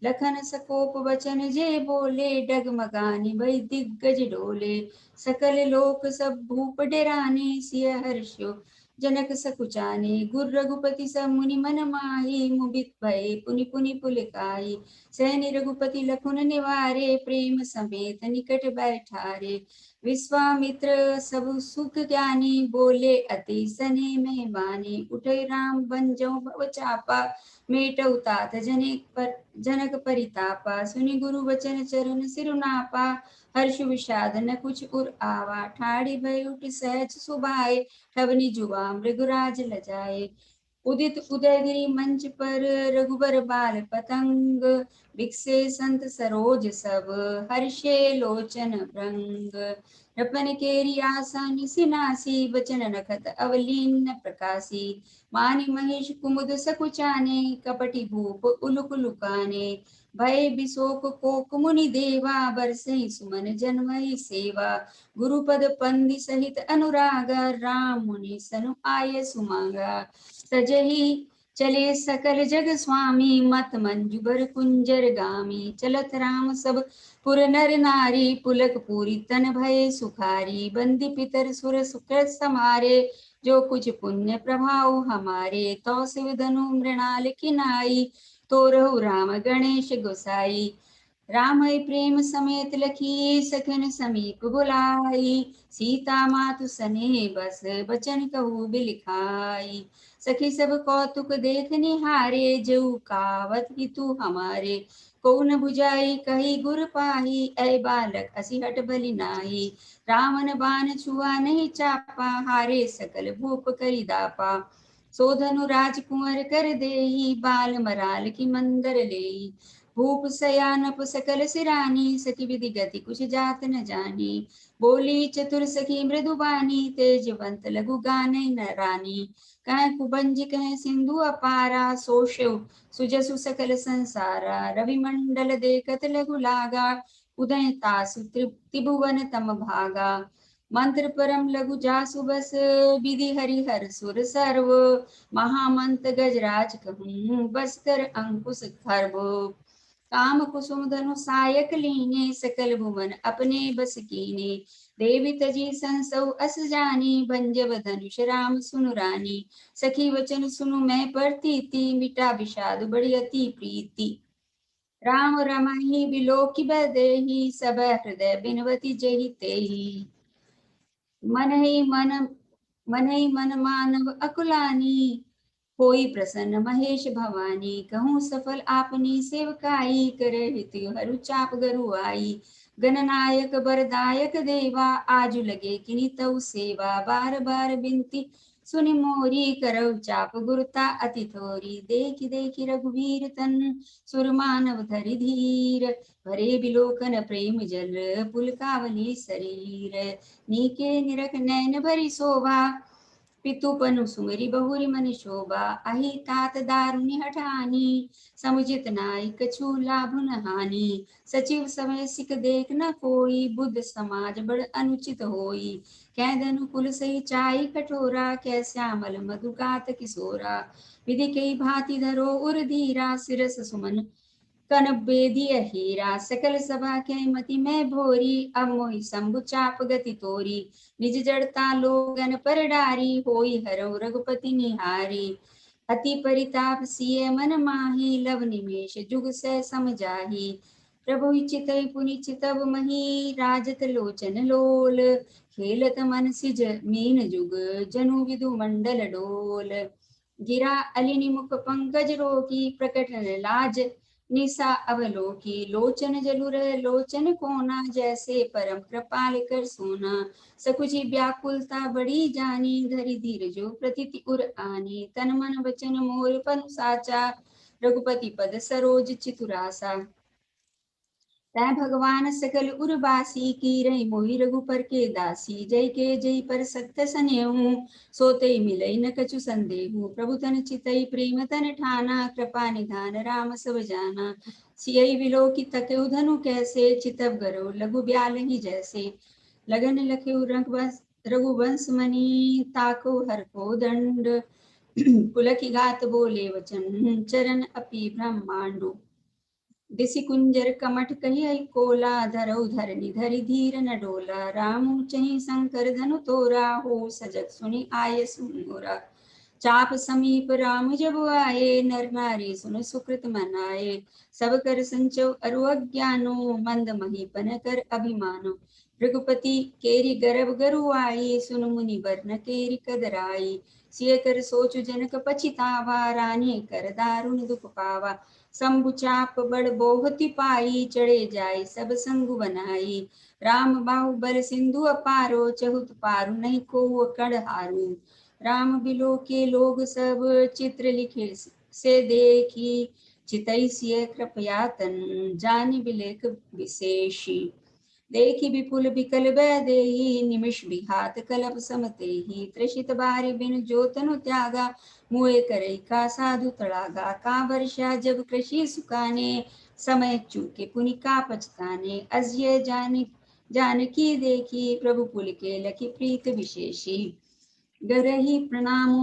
लखन सकोप वचन जे बोले, डगमगाने भई दिग्गज डोले। सकल लोक सब भूप डराने, सिय हर्षो जनक सकुचाने। गुर रघुपति सब मुनि मन माही, मुदित भये पुनि पुनि पुलकाई। सहनि रघुपति लखुन निवारे, प्रेम समेत निकट बैठारे। विश्वामित्र सब सुख ज्ञानी, बोले अति सने में बानी। उठे राम बन जऊ भव चापा, मेटऊ तात जनक परितापा। सुनि गुरु वचन चरण सिरुनापा, हर्ष विषाद न कुछ उर आवा। ठाड़ी भय उठ सहज सुभाए, ठवनी जुआ मृगराज लजाए। उदित उदयगिरि मंच पर, रघुबर बाल पतंग। बिकसे संत सरोज सब, हर्षे लोचन भृंग। रपन केरी आसन सिनासी, बचन नखत अवलीन प्रकाशी। मानि महेश कुमुद सकुचाने, कपटि भूप उलुक लुकाने। भय बिशोक कोक मुनि देवा, बरसई सुमन जन्मई सेवा। गुरुपद पंदी सहित अनुरागा, राम मुनि सनु आय सुमांगा। सजहि चले सकल जग स्वामी, मत मंजुबर कुंजर गामी। चलत राम सब पुर नर नारी, पुलक पूरी तन भय सुखारी। बंदी पितर सुर सुख समारे, जो कुछ पुण्य प्रभाव हमारे। तो शिव धनु मृणाल किनाई, तो रहु राम गणेश गोसाई। राम प्रेम समेत लखी, सखन समीप बुलाई। सीता मातु सने बस, बचन कहू बिलिखाई। सखी सब कौतुक देख निहारे, जो कावत हितु हमारे। को न बुझाई कही गुर पाही, ऐ बालक असी हट बलि नाही। रावण बाण छुआ नहीं चापा, हारे सकल भूप करि दापा। सो धनु राजकुंवर कर देही, बाल मराल की मंदर लेई। भूप सयानप सकल सिरानी, सखी विधि गति कुछ जात न जानी। बोली चतुर सखी मृदुबानी, तेजवंत लघु गानै न रानी। कह कुबंज कह सिंधु अपारा, सो शिव सुजसु सकल संसारा। रवि मंडल देखत लघु लागा, उदय तासु त्रिभुवन तम भागा। मंत्र परम लघु जासु बस, विधि हरि हर सुर सर्व। महामंत्र गजराज कहूँ, बस कर अंकुश खर्व। काम कुसुम धनु सायक लीने, सकल भुवन अपने बस कीने। देवी तजी संसौ अस जानी, भंजब धनुष राम सुनु रानी। सखी वचन सुनु मैं परतीति, मिटा विषाद बड़ी अति प्रीति। राम रमाहि बिलोकि बदेहि, सब हृदय बिनवती जहि तेहि। मन ही मन मानव अकुलानी, होई प्रसन्न महेश भवानी। कहूँ सफल आपनी सेवकाई, करे हित हरु चाप गरु आई। गणनायक बरदायक देवा, आजु लगे किनि तऊ सेवा। बार बार बिनती सुनि मोरी, करौ चाप गुरुता अति थोरी। देखि देखि रघुवीर तन, सुर मानव धरि धीर। भरे बिलोकन प्रेम जल, पुलकावली शरीर। नीके निरख नैन भरी शोभा, पितु पनु सुमरी बहुरी मन शोभा। अहि तात दारुनि हठानी, समुचित नाई कछु लाभु न हानि। सचिव समय सिक देख न कोई, बुद्ध समाज बड़ अनुचित होई। कै धनु कुल सही चाई कठोरा, कै श्यामल मधुगात किशोरा। विधि कई भांति धरो उर धीरा, सिरस सुमन कन बेदिय हीरा। सकल सभा के मति में भोरी, अब मोहि शंभु चाप गति तोरी। निज जड़ता लोगन पर डारी, होई हरौ रघुपति निहारी। अति परिताप सिय मन माही, लव निमेष जुग सै समझाही। प्रभु चितई पुनि चितव मही, राजत लोचन लोल। खेलत मन सिज मीन जुग, जनु विदु मंडल डोल। गिरा अलिनि मुख पंकज रोकी, प्रकट लाज निशा अवलोकी। लोचन जलुर लोचन कोना, जैसे परम कृपाल कर सोना। सकुचि व्याकुलता बड़ी जानी, धरि धीर जो प्रतीति उर आनी। तन मन वचन मोर पनु साचा, रघुपति पद सरोज चितुरासा। तै भगवान सकल उर्वासी, की रही मोहि रघुपर के दासी। जय के जय पर सत्य सनेहु, सोते मिलई न कछु संदेहु। प्रभु तन चितई प्रेम तन ठाना, कृपा निधान राम सब जाना। सियई विलो की तकेउ धनु कैसे, चितव गरो लघु ब्याल ही जैसे। लगन लखेउ रघुवंश मणि, ताको हर को दंड। पुलकी घात बोले वचन, चरण अपि ब्रह्मांडो। दिसि कुंजर कमठ कही कोला, धरऊ धरनी धरि धीर न डोला। रामु चही शंकर धनु तोरा, हो सजग सुनि आय सुनोरा। चाप समीप राम जब आए, नर नारी सुन सुकृत मनाए। सब कर संचव अरु अज्ञानो, मंद महीपन कर अभिमानो। रघुपति केरी गर्भ गरु आई, सुन मुनि बरन केरी कदराई। सिय कर सोचु जनक पछितावा, रानी कर दारुण दुख पावा। शंभु चाप बड़ बोहति पाई, चढ़े जाय सब संगु बनाई। राम बाहु बल सिंधु अपारो, चहुत पारु नहीं को कड़ हारू। राम बिलो के लोग सब, चित्र लिखे से देखी। चितई सिय कृपया तन, जानि बिलेक विशेषी। देखी विपुल विकल देही, निमिष विघात कलप समतेही। त्रसित बारी बिन जोतनु त्यागा, मुए करई का साधु तड़ागा। का वर्षा जब कृषि सुकाने, समय चूके पुनि का पछताने। अज्य जानकी देखी, प्रभु पुल के लखी प्रीत विशेषी। गरही प्रणाम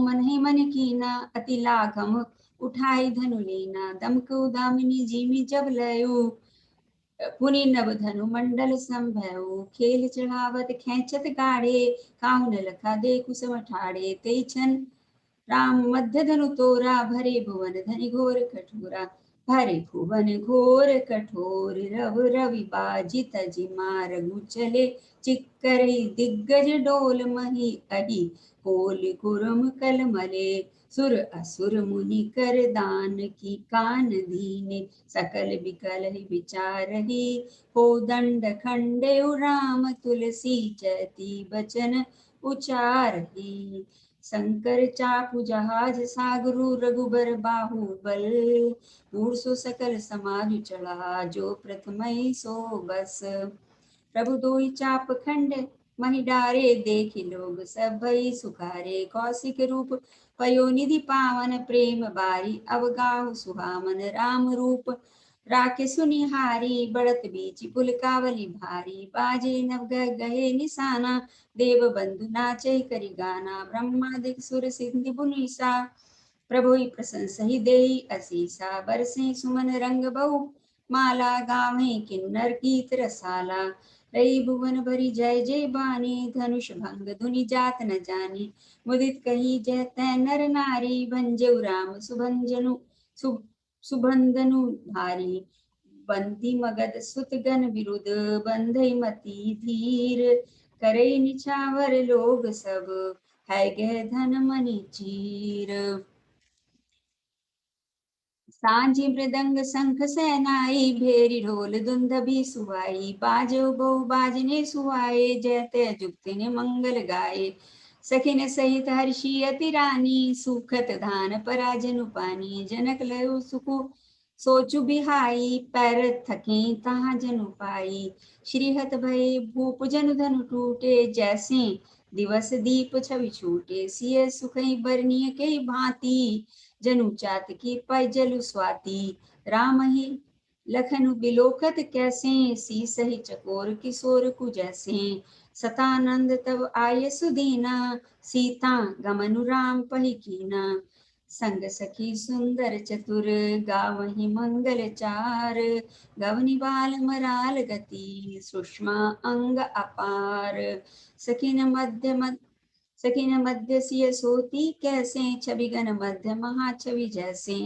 मन कीना, अति लाघम उठाई धनु लीना। दमक उदामिनी जिमि जब लयु, पुनि नव धनु मंडल संभयउ। खेल चढ़ावत खेचत गाढ़े, काहु न लखा देखु सम ठाढ़े। ते छन राम मध्य धनु तोरा, भरे भुवन धनि घोर कठोरा। भरे भुवन घोर कठोर, रव रवि बाजि तजि मारगु चले। चिक्करहि दिग्गज डोल मही अहि, कोल कुरुम कल मले। सुर असुर मुनि कर दान की, कान दीने सकल बिकल विचारहि। हो दंड खंडेउ राम तुलसी, चैती बचन उचारहि। शंकर चापु जहाज सागरु, रघुबर बाहु बल। मूर्सु सकल समाजु चढ़ा, जो प्रथमहि सो बस। प्रभु दोई चाप खंड महि डारे, देखि लोग सब भई सुखारे। कौशिक रूप पयोनिधि पावन, प्रेम बारी अवगाहु सुहामन। राम रूप राखे सुनिहारी, बढ़त बीच पुलकावली भारी। बाजे नव गहे निशाना, देव बंधु नाचे करि गाना। ब्रह्मादिक सुर सिंधि बुनीसा, प्रभु प्रशंसहि देहि असीसा। बरसे सुमन रंग बहु माला, गावें किन्नर गीत रसाला। रई भुवन भरी जय जय बानी, धनुष भंग धुनि जात न जानी। मुदित कही जय तै नर नारी, भंजऊ राम सुभंजनु सुबंधनु धारी। बंदी मगध सुत गण विरुद्ध, बंधई मति धीर। करई निछावर लोग सब, है गए धन मनि चीर। सांझि मृदंग शंख सेनाई, भेरी ढोल दुंदभी सुहाई। बाजो बहु बाजने सुहाए, जय तय जुगति ने मंगल गाए। सखिन सहित हर्षि अति रानी, सुखत धान पराजनु पानी। जनक लयो सुखु सोचु बिहाई, पैर थके तहाँ जनु पाई। श्रीहत भय भूप जनु धनु टूटे, जैसे दिवस दीप छवि छूटे। सिय सुखई बरनिय के भांति, जनु चात की पै जलु स्वाति। राम ही लखनु बिलोकत कैसे, सीसहि चकोर किशोर कु जैसे। सतानंद तब आय सुदीना, सीता गमनु राम पहि कीना। संग सखी सुंदर चतुर, गावहि मंगल चार। गवनि बाल मराल गति, सुषमा अंग अपार। सखिन मध्य सिय सोती कैसे, छवि गण मध्य महाछवि जैसे।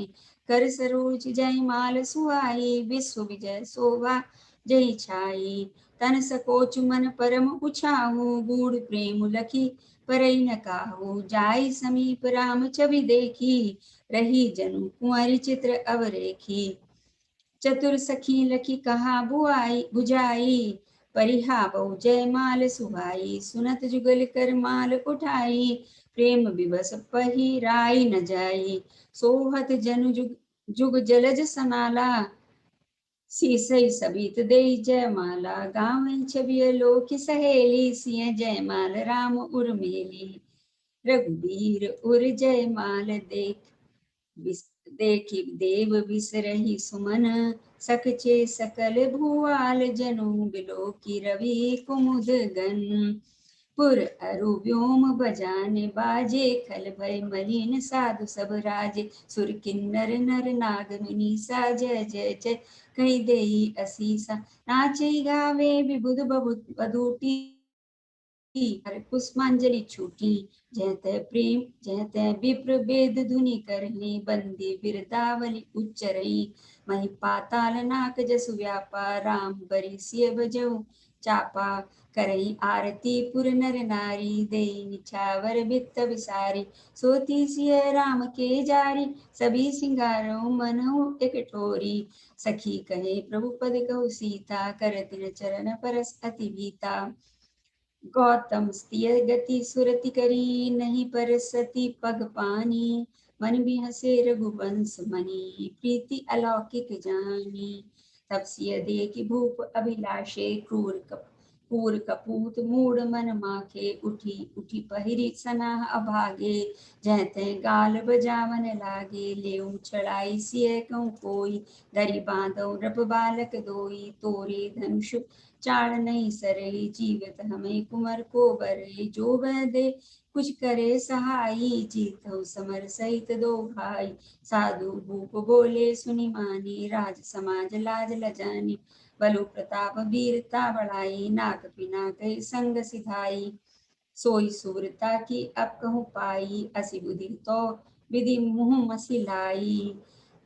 कर सरोज जय माल सुहाई, विश्व विजय शोभा जय छाई। तन सकोच मन परम उछाहू, गूढ़ प्रेम लखी परई न काहू। जाई समीप राम छवि देखी, रही जनु कुंवर चित्र अवरेखी। चतुर सखी लखी कहा बुझाई, परिहा बहु जय माल सुहाई। सुनत जुगल कर माल उठाई, प्रेम विवश पहिराई न जाई। सोहत जनु जुग जलज सनाला, सीसई सबीत देई जयमाला। गाँव छवि लोक सहेली, सिय जयमाल राम उर्मिली। रघुबीर उर जयमाल देखि देव बिसरहि सुमन। सकचे सकल भुआल, जनु बिलो की रवि कुमुद गन। पुर अरु व्योम बजाने बाजे, खल भय मलिन साधु सब राजे। सुर किन्नर नर नाग मुनि सा, जय जय जय कहि देई असीसा। नाचे गावे विबुध बधूटी, हर पुष्पांजलि छूटी। जय तय प्रेम जय तय विप्र वेद धुनि करही, बंदे बिरदावली उच्चरई। मही पाताल नाक जसु व्यापा, राम बरि सिय बजऊ चापा। करई आरती पुर नर नारी, देई निछावर बित्त विसारी। सोती सिय राम के जारी, सभी सिंगारों मनहु एक ठोरी। सखी कहे प्रभु पद कहु सीता, करत न चरण परस अति बीता। गौतम स्त्रिय गति सुरति करी, नहीं परसती पग पानी। मन भी हसे रघुवंश मनी, प्रीति अलौकिक जानी। तब सिय देखि भूप अभिलाषे, क्रूर कपूत मूढ़ मन माखे। उठी उठी पहिरी सनाह अभागे, जय तय गाल बजावन लागे। लेऊ छड़ाई सिय कहूँ कोई, दरी बांधो रब बालक दोई। तोरे धनुष चाड़ नहीं सरई, जीवत हमें कुमर को बरई। जो बह दे कुछ करे सहाई, जीतौ समर सहित दो भाई। साधु भूप बोले सुनि मानी, राज समाज लाज लजानी। बलु प्रताप वीरता बढ़ाई, नाक पिनाक संग सिधाई। सोई सुव्रता की अब कहूँ पाई, असी बुद्धि तो विधि मुँह मसिलाई।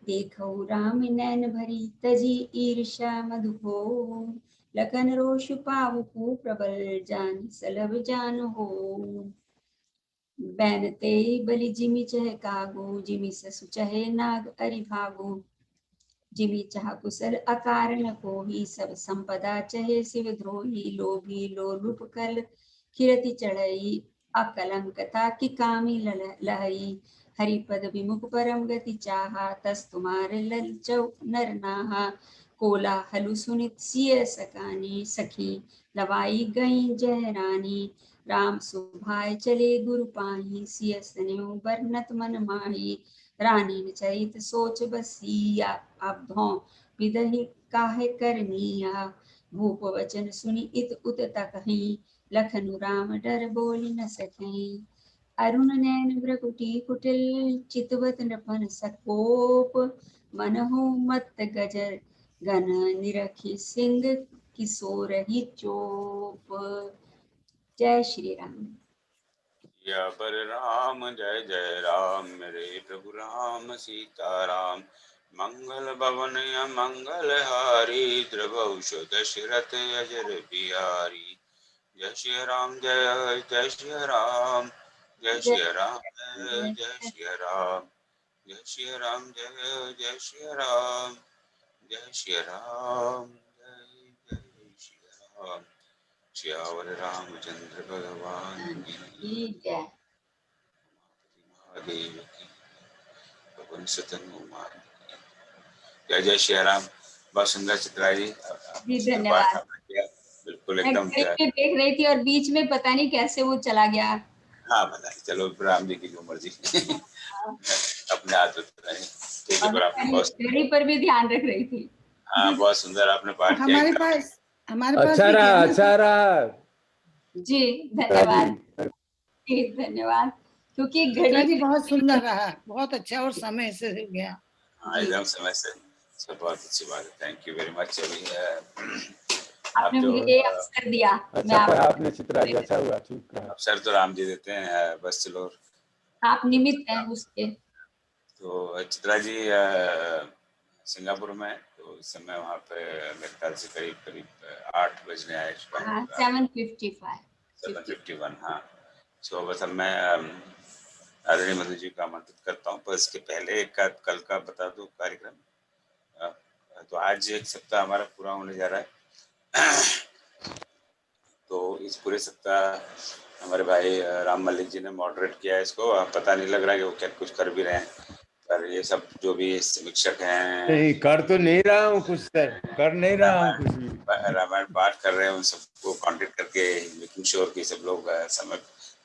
देखौ राम नैन भरी तजी, ईर्षा मधु हो। लखन रोष पावको प्रबल, जान सलभ जान हो। बैनते बलि जिमि चह कागो, जिमि ससु चहे नाग अरि भागो। जिमि चाह कुशल अकारण कोही, सब संपदा चहे शिव द्रोही। लोभी लोलुप कल खिरति चढ़ई, अकलंकता की कामी लहई। हरिपद विमुख परम गति चाहा, तस तुम्हारे ललचौ नर नाहा। कोला हलु सुनित सिय सकानी, सखी लवाई गई जय रानी। राम सुभाय चले गुरु पाही, सिय स्नेह बरनत मन माही। रानी चरित सोच बसिया, अब धों विदहि काहे करनिया। भूप वचन सुनि इत उत तकहि, लखनु राम डर बोल न सकें। अरुण नैन भ्रकुटी कुटिल, चितवत नृपन सकोप। मनहु मत गजर गन, निरखि सिंह किशोर ही चोप। जय श्री राम। या पर राम जय जय राम, मेरे प्रभु राम सीताराम। मंगल भवन मंगल हारी, द्रवौष दशरथ अजर बिहारी। जय श्री राम जय श्री राम, जय श्री राम जय श्री राम। जय श्री राम जय श्री राम, जय श्री राम जय श्री राम। श्यावर रामचंद्र भगवान की जय। महादेव की, पवन सुत हनुमान की। जय जय श्री राम। बहुत सुंदर चित्रा जी, जी सुंदर पाठ धन्यवाद। आपने किया, बिल्कुल मैं एकदम। घड़ी पे देख रही थी और बीच में पता नहीं कैसे वो चला गया। हाँ बताइए, चलो राम जी की जो मर्जी अपने हाथ में तो नहीं। ठीक है, और पर आपने बहुत, घड़ी पर भी ध्यान रख रही थी। हाँ बहुत सुंदर आपने पाठ किया हमारे एकदम। पास अच्छा भी रहा, किया ना। अच्छा रहा जी धन्यवाद जी धन्यवाद। क्योंकि चित्रा घड़ी जी बहुत सुंदर रहा, बहुत अच्छा और समय से गया। हाँ जी एकदम समय से, सब बहुत अच्छी बात है। Thank you very much. अभी आप आपने जो मुझे ये अवसर दिया। मैं अच्छा कहा आपने चित्रा जी, अच्छा हुआ, ठीक कहा। अवसर तो राम जी देते हैं, बस चलो। आप निमित्त हैं उसके। तो चित्रा जी सिंगापुर में, तो इस समय वहाँ पे मेरे ख्याल से करीब करीब 8 बजने आए। हाँ 7:55 7:51। हाँ, सो बस अब मैं आदरणीय मधु जी का आमंत्रित करता हूँ, पर इसके पहले एक कल का बता दूँ कार्यक्रम। तो आज एक सप्ताह हमारा पूरा होने जा रहा है। तो इस पूरे सप्ताह हमारे भाई राम मलिक जी ने मॉडरेट किया है इसको। पता नहीं लग रहा है कि वो क्या कुछ कर भी रहे हैं, पर ये सब जो भी समीक्षक हैं, नहीं कर तो नहीं रहा हूँ कुछ, कर नहीं रहा हूँ कुछ भी। रामायण पाठ कर रहे हैं, उन सबको कांटेक्ट करके मेकिंग श्योर कि सब लोग समय,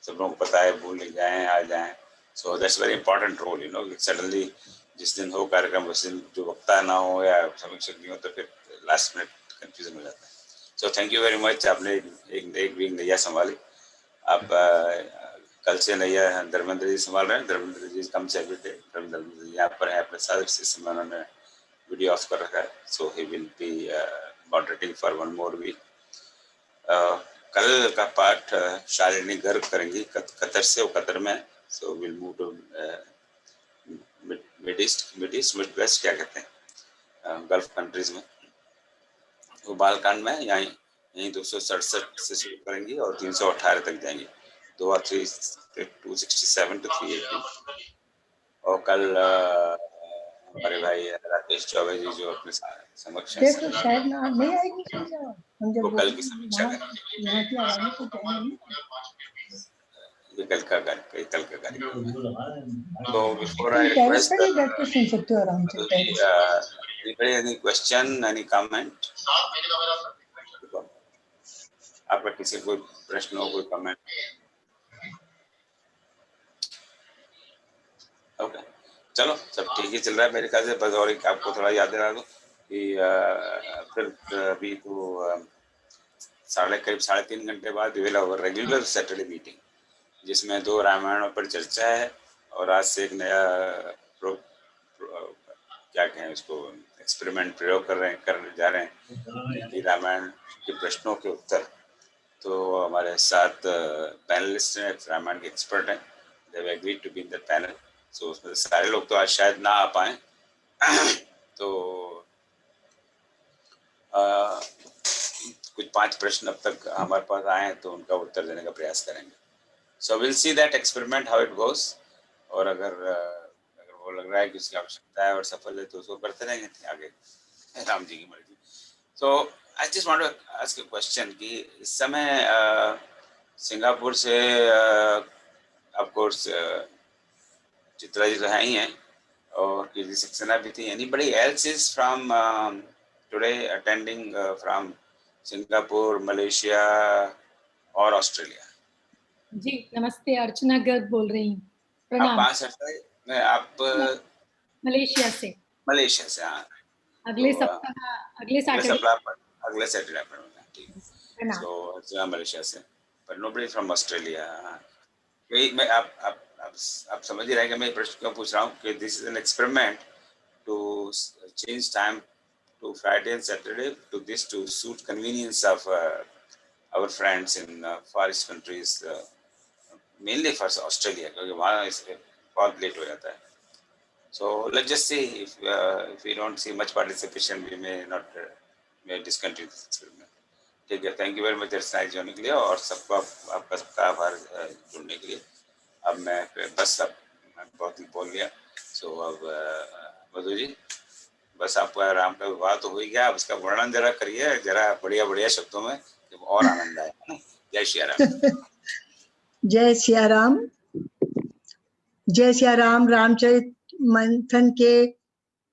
सब लोगों को पता है, भूल जाएं आ जाएं। So that's very important role, you know. Suddenly जिस दिन हो कार्यक्रम उस दिन जो वक्ता ना हो या समीक्षक नहीं हो, तो फिर लास्ट मिनट कंफ्यूजन हो जाता है। So thank you very much, आपने एक नैया संभाली। अब कल से नैया धर्मेंद्र जी संभाल रहे हैं। धर्मेंद्र जी कम से एवरी डे। धर्मेंद्र जी यहाँ पर है अपने साथ सिस्टम में, उन्होंने वीडियो ऑफ कर रखा है, so he will be moderating for 1 more week। कल का पाठ शालिनी गर्ग करेंगी कतर से, वो कतर में, so will move to mid east west क्या कहते हैं, गल्फ कंट्रीज में। वो बालकांड में यहीं 267 से शुरू करेंगी और 318 तक जाएंगी, 267 to 380। और कल हमारे भाई राकेश चौबे जी जो अपने समक्ष हैं, देखो शायद ना नहीं आएगी सजा। हम जब वो कल की समीक्षा करेंगे। यहाँ की आवाज़ को कहेंगे ये कल का कार्यक्रम है। तो बिफोर आई टेरेस रिक्वेस्ट पर ही बैठ के सुन सकते हो आराम से terrace. Any question, any comment? आपका किसी कोई प्रश्न हो, कोई कमेंट? ओके, चलो सब ठीक ही चल रहा है मेरे ख्याल से। बस और एक आपको थोड़ा याद दिला दूं कि फिर अभी तो करीब 3.5 घंटे बाद we will have regular Saturday meeting, जिसमें 2 रामायणों पर चर्चा है। और आज से एक नया क्या कहें उसको, एक्सपेरिमेंट प्रयोग करने जा रहे हैं कि रामायण के प्रश्नों के उत्तर। तो हमारे साथ पैनलिस्ट हैं, रामायण के एक्सपर्ट हैं, they have agreed to be in the panel. So उसमें सारे लोग तो आज शायद ना आ पाए, तो कुछ 5 प्रश्न अब तक हमारे पास आए हैं, तो उनका उत्तर देने का प्रयास करेंगे। So will see that experiment how it goes. और अगर वो लग रहा है कि उसकी आवश्यकता है और सफल है तो उसको करते रहेंगे आगे, राम जी की मर्जी। So I just want to ask a question कि इस समय सिंगापुर से ऑफ कोर्स चित्रा जी तो है ही हैं, और कीर्ति सक्सेना भी थी। Anybody else is from today attending from Singapore, Malaysia और ऑस्ट्रेलिया? जी नमस्ते, अर्चना गर्ग बोल रही हूँ। आप प्रणाम। कहाँ से? आप मलेशिया से। मलेशिया से? हाँ, अगले तो, सप्ताह अगले सैटरडे पर ठीक। प्रणाम। सो अर्चना मलेशिया से, पर नोबडी फ्रॉम ऑस्ट्रेलिया। मैं आप समझ ही रहे कि मैं प्रश्न क्यों पूछ रहा हूँ कि this is an experiment to change time to Friday and Saturday to suit convenience of our friends in far east countries, mainly for Australia, क्योंकि वहाँ इसके बहुत लेट हो जाता है. So let's just see if we don't see much participation, we may not may discontinue this experiment. ठीक है, thank you very much दर्शनाई जोड़ने के लिए और सबको आपका सबका आभार जुड़ने के लिए. अब मैं बस बहुत ही बोल गया. सो अब मधु जी, बस आपका राम का विवाह तो हो ही गया, अब उसका वर्णन जरा करिए, जरा बढ़िया शब्दों में, और आनंद आए. जय श्री राम. जय सिया राम. जय सिया राम. रामचरित मंथन के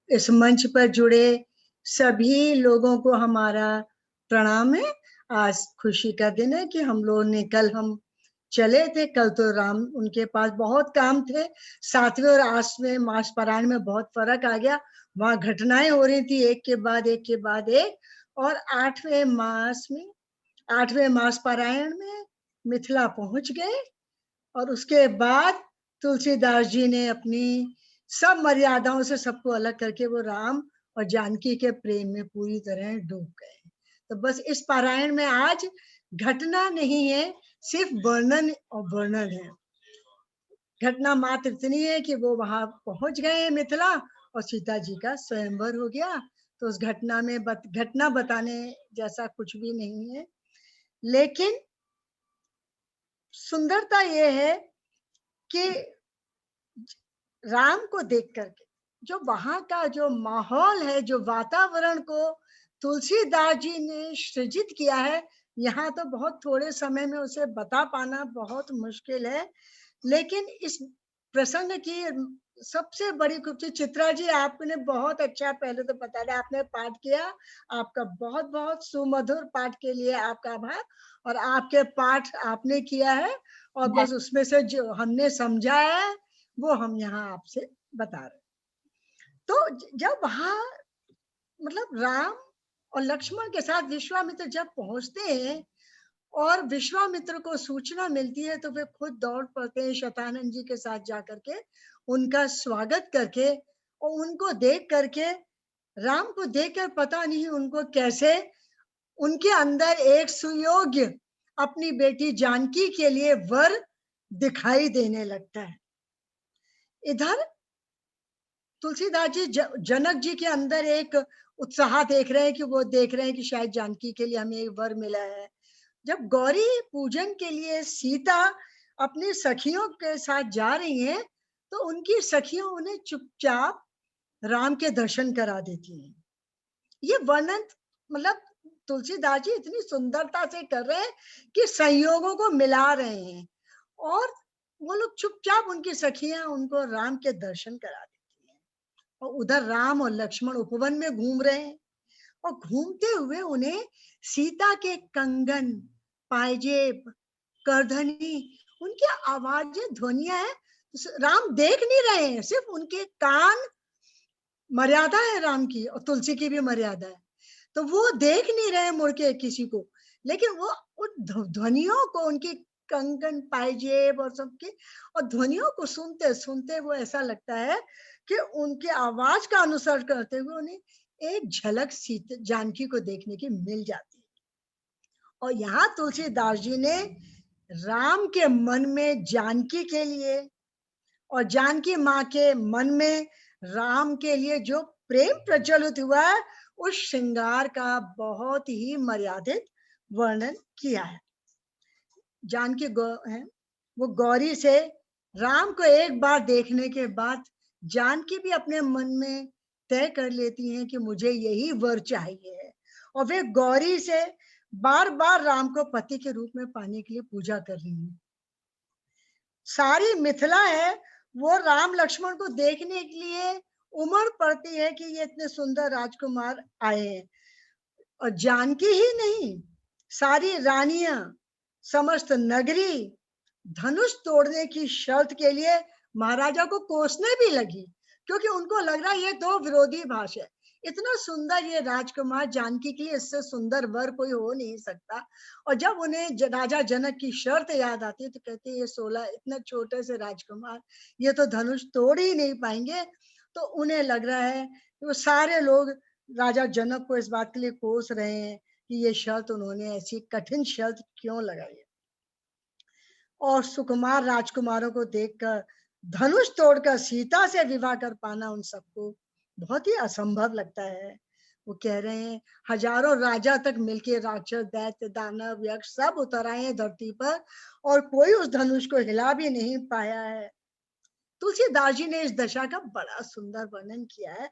इस मंच पर जुड़े सभी लोगों को हमारा प्रणाम है. आज खुशी का दिन है कि हम लोगों ने हम चले थे, कल तो राम उनके पास बहुत काम थे. 7वें और 8वें मास पारायण में बहुत फर्क आ गया, वहां घटनाएं हो रही थी एक के बाद एक. और 8वें मास पारायण में मिथिला पहुंच गए और उसके बाद तुलसीदास जी ने अपनी सब मर्यादाओं से सबको अलग करके वो राम और जानकी के प्रेम में पूरी तरह डूब गए. तो बस इस पारायण में आज घटना नहीं है, सिर्फ वर्णन है. घटना मात्र इतनी है कि वो वहां पहुंच गए मिथिला और सीता जी का स्वयंवर हो गया. तो उस घटना में घटना बताने जैसा कुछ भी नहीं है, लेकिन सुंदरता ये है कि राम को देख करके जो वहां का जो माहौल है, जो वातावरण को तुलसीदास जी ने सृजित किया है, यहाँ तो बहुत थोड़े समय में उसे बता पाना बहुत मुश्किल है. लेकिन इस प्रसंग की सबसे बड़ी खूबसूरती, चित्रा जी आपने बहुत अच्छा पहले तो बता दिया, आपने पाठ किया, आपका बहुत बहुत सुमधुर पाठ के लिए आपका आभार. और आपके पाठ आपने किया है और बस उसमें से जो हमने समझा है वो हम यहाँ आपसे बता रहे. तो जब वहां मतलब राम और लक्ष्मण के साथ विश्वामित्र जब पहुंचते हैं और विश्वामित्र को सूचना मिलती है तो वे खुद दौड़ पड़ते हैं शतानंद जी के साथ जाकर के उनका स्वागत करके, और उनको देख करके, राम को देखकर पता नहीं उनको कैसे उनके अंदर एक सुयोग्य अपनी बेटी जानकी के लिए वर दिखाई देने लगता है। इधर तुलसीदास जी जनक जी के अंदर एक उत्साह देख रहे हैं कि वो देख रहे हैं कि शायद जानकी के लिए हमें एक वर मिला है। जब गौरी पूजन के लिए सीता अपनी सखियों के साथ जा रही हैं तो उनकी सखियों उन्हें चुपचाप राम के दर्शन करा देती हैं। ये वर्णन मतलब तुलसीदास जी इतनी सुंदरता से कर रहे हैं कि संयोगों को मिला रहे हैं, और वो लोग चुपचाप उनकी सखियां उनको राम के दर्शन करा देती हैं। और उधर राम और लक्ष्मण उपवन में घूम रहे हैं, और घूमते हुए उन्हें सीता के कंगन, पायजेब, करधनी, उनकी आवाजें, ध्वनियां हैं, राम देख नहीं रहे हैं, सिर्फ उनके कान, मर्यादा है राम की और तुलसी की भी मर्यादा है, तो वो देख नहीं रहे मुड़ के किसी को, लेकिन वो उन ध्वनियों को, उनकी कंगन, पायजेब और सबके और ध्वनियों को सुनते सुनते वो ऐसा लगता है कि उनके आवाज का अनुसरण करते हुए उन्हें एक झलक सीता जानकी को देखने की मिल जाती है। और यहाँ तुलसीदास जी ने राम के मन में जानकी के लिए और जानकी माँ के मन में राम के लिए जो प्रेम प्रज्वलित हुआ है, उस श्रृंगार का बहुत ही मर्यादित वर्णन किया है। जानकी है वो गौरी से राम को एक बार देखने के बाद जानकी भी अपने मन में तय कर लेती हैं कि मुझे यही वर चाहिए, और वे गौरी से बार बार राम को पति के रूप में पाने के लिए पूजा कर रही हैं। सारी मिथिला है वो राम लक्ष्मण को देखने के लिए उमड़ पड़ती है कि ये इतने सुंदर राजकुमार आए हैं। और जानकी ही नहीं, सारी रानियां, समस्त नगरी धनुष तोड़ने की शर्त के लिए महाराजा को कोसने भी लगी, क्योंकि उनको लग रहा है ये दो विरोधी भाषा है, इतना सुंदर ये राजकुमार, जानकी के लिए इससे सुंदर वर कोई हो नहीं सकता। और जब उन्हें राजा जनक की शर्त याद आती है तो कहते हैं ये 16 इतना छोटे से राजकुमार ये तो धनुष तोड़ ही नहीं पाएंगे। तो उन्हें लग रहा है कि वो सारे लोग राजा जनक को इस बात के लिए कोस रहे हैं कि ये शर्त उन्होंने ऐसी कठिन शर्त क्यों लगाई। और सुकुमार राजकुमारों को देखकर धनुष तोड़कर सीता से विवाह कर पाना उन सबको बहुत ही असंभव लगता है। वो कह रहे हैं हजारों राजा तक मिलके राक्षस, दैत्य, दानव, यक्ष सब उतर आए हैं धरती पर और कोई उस धनुष को हिला भी नहीं पाया है। तुलसीदास जी ने इस दशा का बड़ा सुंदर वर्णन किया है।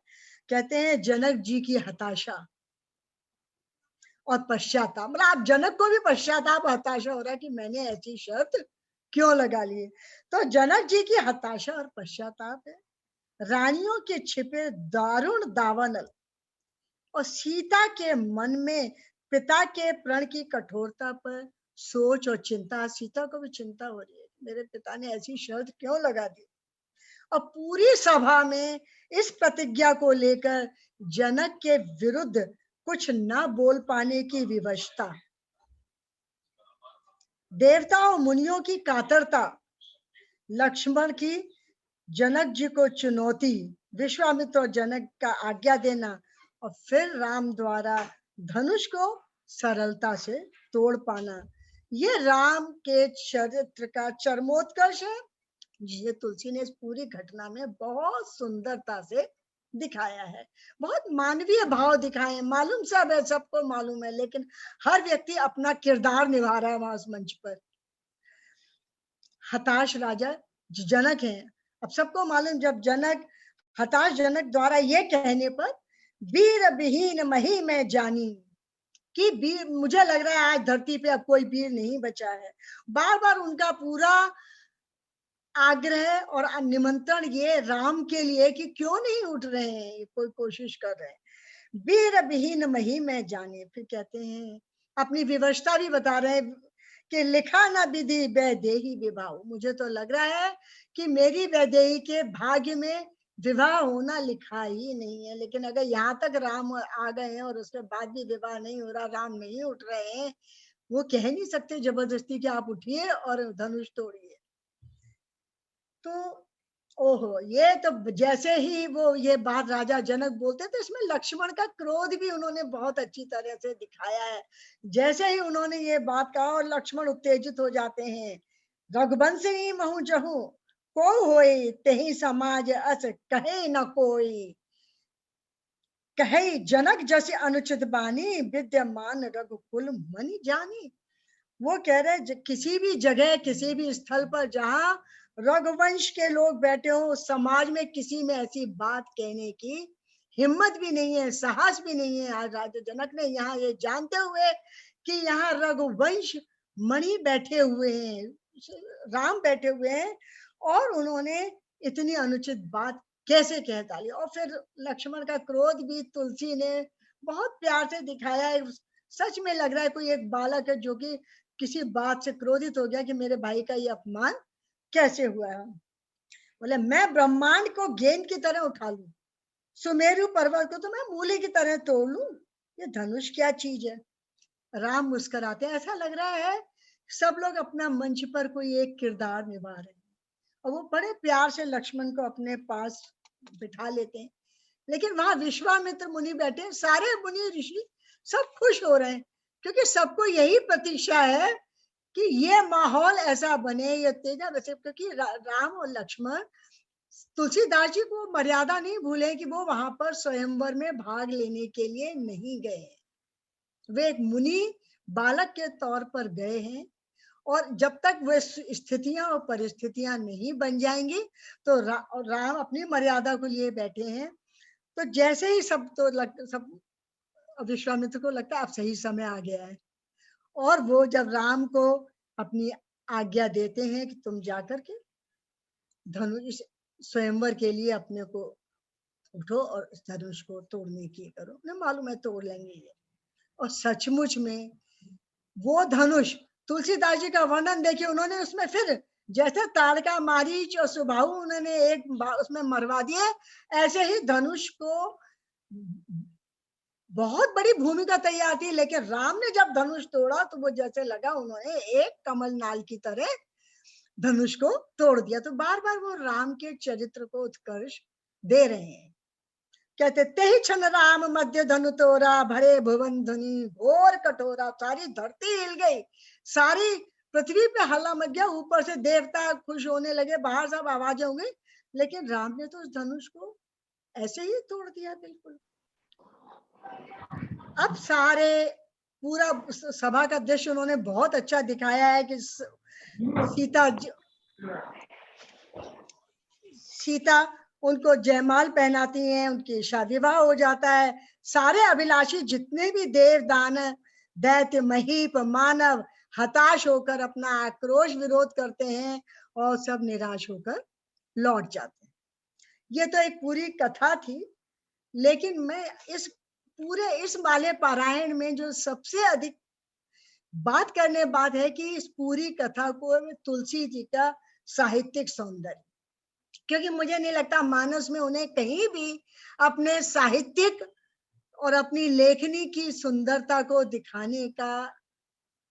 कहते हैं जनक जी की हताशा और पश्चाताप, मतलब आप जनक को भी पश्चाताप, हताशा हो रहा है कि मैंने ऐसी शर्त क्यों लगा ली। तो जनक जी की हताशा और पश्चाताप है, रानियों के छिपे दारुण दावानल और सीता के मन में पिता के प्रण की कठोरता पर सोच और चिंता। सीता को भी चिंता हो रही है, मेरे पिता ने ऐसी शर्त क्यों लगा दी। और पूरी सभा में इस प्रतिज्ञा को लेकर जनक के विरुद्ध कुछ न बोल पाने की विवशता, देवता और मुनियों की कातरता, लक्ष्मण की जनक जी को चुनौती, विश्वामित्र और जनक का आज्ञा देना और फिर राम द्वारा धनुष को सरलता से तोड़ पाना, ये राम के चरित्र का चरमोत्कर्ष है। ये तुलसी ने इस पूरी घटना में बहुत सुंदरता से दिखाया है, बहुत मानवीय भाव दिखाए हैं। मालूम सब है, सबको मालूम है, लेकिन हर व्यक्ति अपना किरदार निभा रहा है वहां उस मंच पर। हताश राजा जनक हैं, अब सबको मालूम, जब जनक हताश जनक द्वारा ये कहने पर वीर विहीन मही में जानी कि वीर, मुझे लग रहा है आज धरती पे अब कोई वीर नहीं बचा है। बार बार उनका पूरा आग्रह और निमंत्रण ये राम के लिए कि क्यों नहीं उठ रहे हैं, कोई कोशिश कर रहे हैं। वीर विहीन मही में जाने, फिर कहते हैं अपनी विवशता भी बता रहे हैं कि लिखा न विधि वैदेही विवाह, मुझे तो लग रहा है कि मेरी वैदेही के भाग्य में विवाह होना लिखा ही नहीं है। लेकिन अगर यहाँ तक राम आ गए हैं और उसके बाद भी विवाह नहीं हो रहा, राम नहीं उठ रहे हैं, वो कह नहीं सकते जबरदस्ती कि आप उठिए और धनुष तोड़िए। तो ओहो, ये तो जैसे ही वो ये बात राजा जनक बोलते तो इसमें लक्ष्मण का क्रोध भी उन्होंने बहुत अच्छी तरह से दिखाया है। जैसे ही उन्होंने ये बात कहा और लक्ष्मण उत्तेजित हो जाते हैं। रघुवंशी महु जहु को होई तेहि समाज अस कहे न कोई, कहे जनक जैसे अनुचित बानी विद्यमान रघुकुल मनि जानी। वो कह रहे किसी भी जगह किसी भी स्थल पर जहां रघुवंश के लोग बैठे हो, समाज में किसी में ऐसी बात कहने की हिम्मत भी नहीं है, साहस भी नहीं है। आज राजा जनक ने यहाँ ये जानते हुए कि यहाँ रघुवंश मणि बैठे हुए हैं, राम बैठे हुए हैं, और उन्होंने इतनी अनुचित बात कैसे कह डाली। और फिर लक्ष्मण का क्रोध भी तुलसी ने बहुत प्यार से दिखाया है। सच में लग रहा है कोई एक बालक है जो कि किसी बात से क्रोधित हो गया कि मेरे भाई का ये अपमान कैसे हुआ है। बोले मैं ब्रह्मांड को गेंद की तरह उठा लूं, सुमेरु पर्वत को तो मैं मूली की तरह तोड़ लूं, ये धनुष क्या चीज है। राम मुस्कुराते हैं, ऐसा लग रहा है सब लोग अपना मंच पर कोई एक किरदार निभा रहे हैं, और वो बड़े प्यार से लक्ष्मण को अपने पास बिठा लेते हैं। लेकिन वहां विश्वामित्र मुनि बैठे हैं, सारे मुनि ऋषि सब खुश हो रहे हैं, क्योंकि सबको यही प्रतीक्षा है कि ये माहौल ऐसा बने, ये तेजा वैसे, क्योंकि राम और लक्ष्मण तुलसीदास जी को मर्यादा नहीं भूले कि वो वहां पर स्वयंवर में भाग लेने के लिए नहीं गए। वे एक मुनि बालक के तौर पर गए हैं, और जब तक वे स्थितियां और परिस्थितियां नहीं बन जाएंगी तो राम अपनी मर्यादा को लिए बैठे हैं। तो जैसे ही सब विश्वामित्र को लगता है अब सही समय आ गया है, और वो जब राम को अपनी आज्ञा देते हैं कि तुम जाकर के धनुष स्वयंवर के लिए अपने को उठो और इस धनुष को तोड़ने की करो, उन्हें मालूम है तोड़ लेंगे ये। और सचमुच में वो धनुष, तुलसीदास जी का वर्णन देखिए, उन्होंने उसमें फिर जैसे ताड़का मारीच और सुबाहु उन्होंने एक उसमें मरवा दिए, ऐसे ही धनुष को बहुत बड़ी भूमिका तैयार थी, लेकिन राम ने जब धनुष तोड़ा तो वो जैसे लगा उन्होंने एक कमल नाल की तरह धनुष को तोड़ दिया। तो बार बार वो राम के चरित्र को उत्कर्ष दे रहे हैं। कहते तेहि क्षण राम मध्य धनु तोरा, भरे भुवन धुनि घोर कठोरा। सारी धरती हिल गई, सारी पृथ्वी पे हल्ला मच गया, ऊपर से देवता खुश होने लगे, बाहर सब आवाजें हो गई, लेकिन राम ने तो उस धनुष को ऐसे ही तोड़ दिया बिल्कुल। अब सारे पूरा सभा का दृश्य उन्होंने बहुत अच्छा दिखाया है कि सीता उनको जयमाल पहनाती हैं, उनकी शादी विवाह हो जाता है। सारे अभिलाषी जितने भी देव दानव दैत्य महीप मानव हताश होकर अपना आक्रोश विरोध करते हैं और सब निराश होकर लौट जाते हैं। ये तो एक पूरी कथा थी, लेकिन मैं इस वाले पारायण में जो सबसे अधिक बात करने बात है कि इस पूरी कथा को तुलसी जी का साहित्यिक सौंदर्य, क्योंकि मुझे नहीं लगता मानस में उन्हें कहीं भी अपने साहित्यिक और अपनी लेखनी की सुंदरता को दिखाने का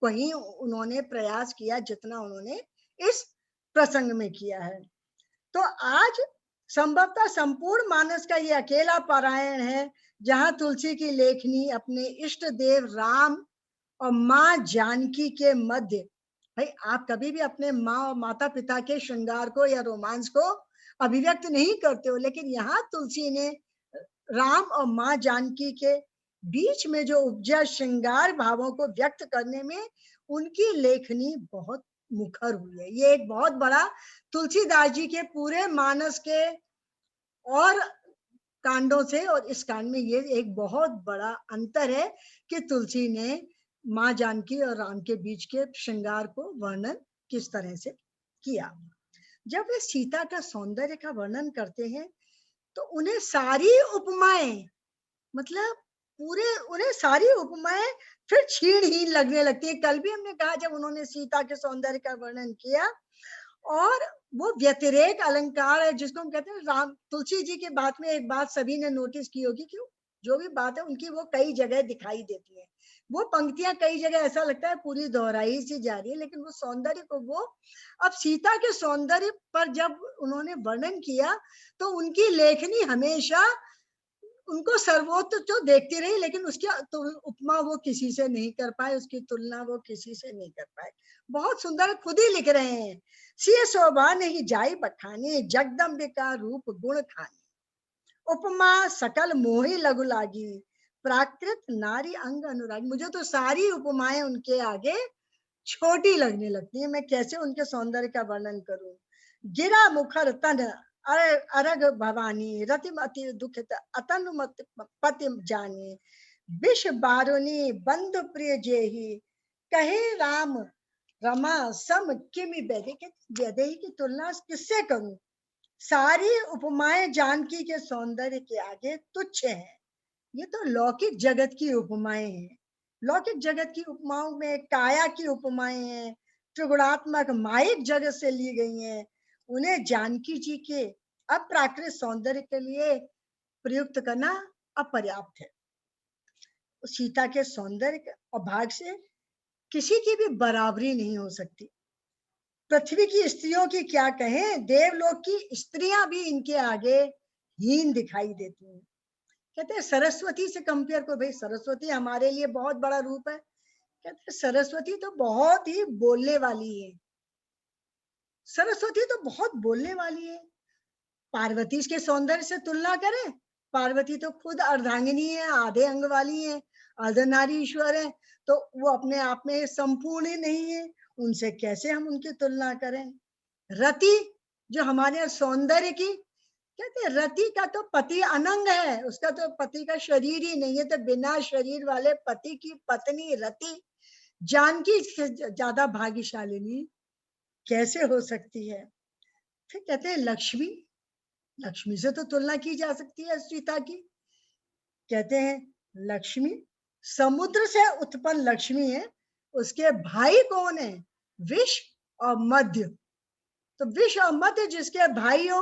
कहीं उन्होंने प्रयास किया जितना उन्होंने इस प्रसंग में किया है। तो आज संभवतः संपूर्ण मानस का ये अकेला पारायण है जहां तुलसी की लेखनी अपने इष्ट देव राम और माँ जानकी के मध्य, भाई आप कभी भी अपने माँ और माता पिता के श्रृंगार को या रोमांस को अभिव्यक्त नहीं करते हो, लेकिन यहाँ तुलसी ने राम और माँ जानकी के बीच में जो उपजा श्रृंगार भावों को व्यक्त करने में उनकी लेखनी बहुत मुखर हुई है। ये एक बहुत बड़ा तुलसीदास जी के पूरे मानस के और कांडों से और इस कांड में ये एक बहुत बड़ा अंतर है कि तुलसी ने माँ जानकी और राम के बीच के श्रृंगार को वर्णन किस तरह से किया। जब वे सीता का सौंदर्य का वर्णन करते हैं तो उन्हें सारी उपमाएं, मतलब उन्हें सारी उपमाएं फिर छीनहीन लगने लगती है। कल भी हमने कहा जब उन्होंने सीता के सौंदर्य का वर्णन किया, और वो व्यतिरेक अलंकार है जिसको हम कहते हैं। राम तुलसी जी के बात में एक बात सभी ने नोटिस की होगी, क्यों जो भी बात है उनकी वो कई जगह दिखाई देती है। वो पंक्तियां कई जगह ऐसा लगता है पूरी दोहराई सी जा रही है, लेकिन वो सौंदर्य को वो अब सीता के सौंदर्य पर जब उन्होंने वर्णन किया तो उनकी लेखनी हमेशा उनको सर्वोच्च तो देखती रही, लेकिन उसकी तो उपमा वो किसी से नहीं कर पाए, उसकी तुलना वो किसी से नहीं कर पाए। बहुत सुंदर खुद ही लिख रहे हैं, सिय शोभा नहीं जाई बखानी, जगदम्बिका रूप गुण खानी, उपमा सकल मोहि लघु लागी, प्राकृत नारी अंग अनुरागी। मुझे तो सारी उपमाएं उनके आगे छोटी लगने लगती है, मैं कैसे उनके सौंदर्य का वर्णन करूं। गिरा मुखर तन अरग भवानी, रतिम अति दुखित अतनुमत पतिम जानी, विष बारुनी बंधु प्रिय जेही, कहे राम रमा सम किमि वैदेही की तुलना किससे करूं। सारी उपमाएं जानकी के सौंदर्य के आगे तुच्छ हैं। ये तो लौकिक जगत की उपमाएं हैं। लौकिक जगत की उपमाओं में काया की उपमाएं हैं, त्रिगुणात्मक माइक जगत से ली गई हैं। उन्हें जानकी जी के अप्राकृत सौंदर्य के लिए प्रयुक्त करना अपर्याप्त है। सीता के सौंदर्य और भाग से किसी की भी बराबरी नहीं हो सकती। पृथ्वी की स्त्रियों की क्या कहें, देवलोक की स्त्रियां भी इनके आगे हीन दिखाई देती हैं। कहते हैं सरस्वती से कंपेयर को, भाई सरस्वती हमारे लिए बहुत बड़ा रूप है। कहते हैं सरस्वती तो बहुत ही बोलने वाली है, सरस्वती तो बहुत बोलने वाली है। पार्वती के सौंदर्य से तुलना करें, पार्वती तो खुद अर्धांगिनी है, आधे अंग वाली है, अर्धनारीश्वर है, तो वो अपने आप में संपूर्ण ही नहीं है, उनसे कैसे हम उनकी तुलना करें। रति जो हमारे सौंदर्य की, कहते हैं रति का तो पति अनंग है, उसका तो पति का शरीर ही नहीं है, तो बिना शरीर वाले पति की पत्नी रति जानकी से ज्यादा भाग्यशालिनी कैसे हो सकती है। फिर कहते हैं लक्ष्मी, लक्ष्मी से तो तुलना की जा सकती है सीता की। कहते हैं लक्ष्मी समुद्र से उत्पन्न लक्ष्मी है, उसके भाई कौन है, विष और मध्य। तो विष और मध्य जिसके भाई हो,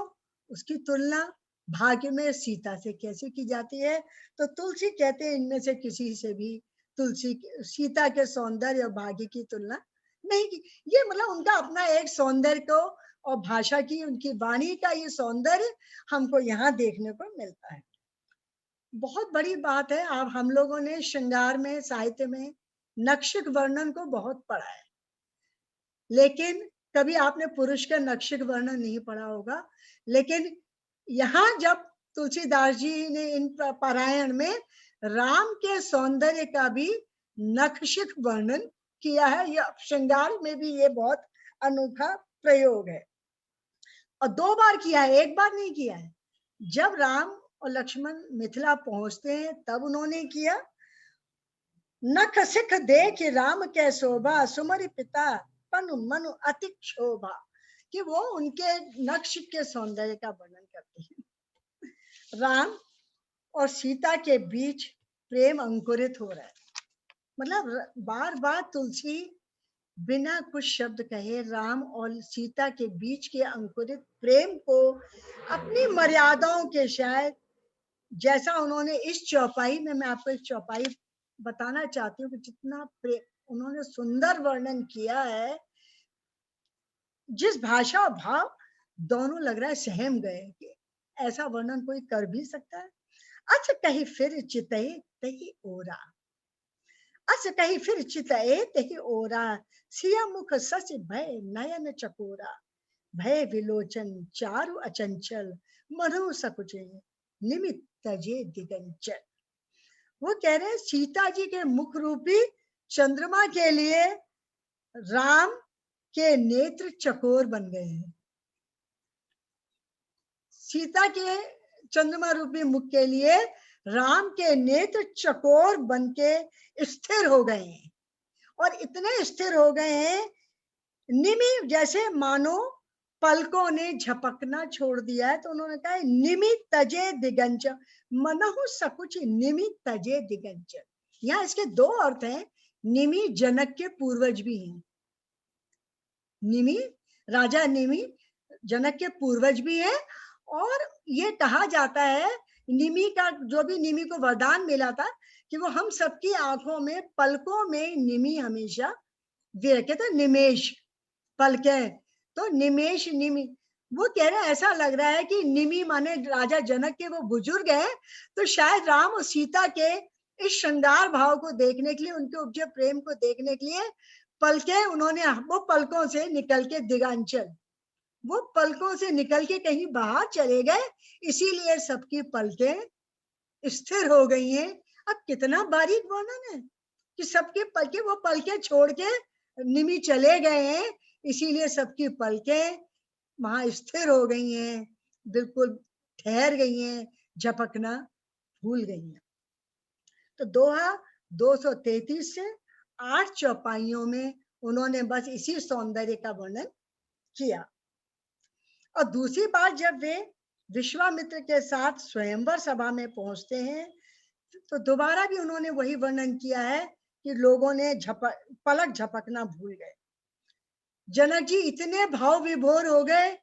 उसकी तुलना भाग्य में सीता से कैसे की जाती है। तो तुलसी कहते हैं इनमें से किसी से भी तुलसी सीता के सौंदर्य और भाग्य की तुलना नहीं की। ये मतलब उनका अपना एक सौंदर्य को और भाषा की, उनकी वाणी का ये सौंदर्य हमको यहाँ देखने को मिलता है। बहुत बड़ी बात है। अब हम लोगों ने श्रृंगार में, साहित्य में नक्षिक वर्णन को बहुत पढ़ा है, लेकिन कभी आपने पुरुष का नक्षिक वर्णन नहीं पढ़ा होगा। लेकिन यहाँ जब तुलसीदास जी ने इन पारायण में राम के सौंदर्य का भी नक्षिक वर्णन किया है, यह श्रृंगार में भी ये बहुत अनोखा प्रयोग है। और 2 बार किया है, एक बार नहीं किया है। जब राम और लक्ष्मण मिथिला पहुंचते हैं तब उन्होंने किया, नख सिख देख राम कै शोभा, सुमरि पिता पनु मनु अति शोभा, कि वो उनके नक्श के सौंदर्य का वर्णन करते हैं। राम और सीता के बीच प्रेम अंकुरित हो रहा है। मतलब बार बार तुलसी बिना कुछ शब्द कहे राम और सीता के बीच के अंकुरित प्रेम को अपनी मर्यादाओं के, शायद जैसा उन्होंने इस चौपाई में, मैं आपको एक चौपाई बताना चाहती हूँ कि जितना उन्होंने सुंदर वर्णन किया है, जिस भाषा और भाव दोनों लग रहा है सहम गए कि ऐसा वर्णन कोई कर भी सकता है। अच्छा कहीं फिर चितई तही ओरा, अच्छा कहीं फिर चितई तही ओरा, सिया मुख सच भय नयन चकोरा, भय विलोचन चारु अचंचल, मनु सकुच निमित्त तजे दिगंचल। वो कह रहे हैं सीता जी के मुख रूपी चंद्रमा के लिए राम के नेत्र चकोर बन गए हैं। सीता के चंद्रमा रूपी मुख के लिए राम के नेत्र चकोर बनके स्थिर हो गए हैं, और इतने स्थिर हो गए हैं निमि, जैसे मानो पलकों ने झपकना छोड़ दिया है। तो उन्होंने कहा निमि तजे दिगंचल, मनहु सकुच निमि तजे दिगंचल। यहाँ इसके 2 अर्थ हैं। निमि जनक के पूर्वज भी हैं, निमि राजा निमि जनक के पूर्वज भी हैं, और ये कहा जाता है निमि का जो भी निमि को वरदान मिला था कि वो हम सबकी आंखों में पलकों में निमि हमेशा कहते थे निमेश पलके, तो निमेश निमि वो कह रहे हैं ऐसा लग रहा है कि निमि माने राजा जनक के वो बुजुर्ग हैं, तो शायद राम और सीता के इस श्रृंगार भाव को देखने के लिए, उनके उपजे प्रेम को देखने के लिए पलके उन्होंने वो पलकों से निकल के दिगांचल, वो पलकों से निकल के कहीं बाहर चले गए, इसीलिए सबकी पलकें स्थिर हो गई हैं। अब कितना बारीक वर्णन है कि सबके पलके, वो पलके छोड़ के निमि चले गए हैं, इसीलिए सबकी पलकें वहां स्थिर हो गई हैं, बिल्कुल ठहर गई हैं, झपकना भूल गई हैं। तो दोहा 233 से 8 चौपाइयों में उन्होंने बस इसी सौंदर्य का वर्णन किया। और दूसरी बात, जब वे विश्वामित्र के साथ स्वयंवर सभा में पहुंचते हैं तो दोबारा भी उन्होंने वही वर्णन किया है कि लोगों ने पलक झपकना भूल गए। जनक जी इतने भाव विभोर हो गए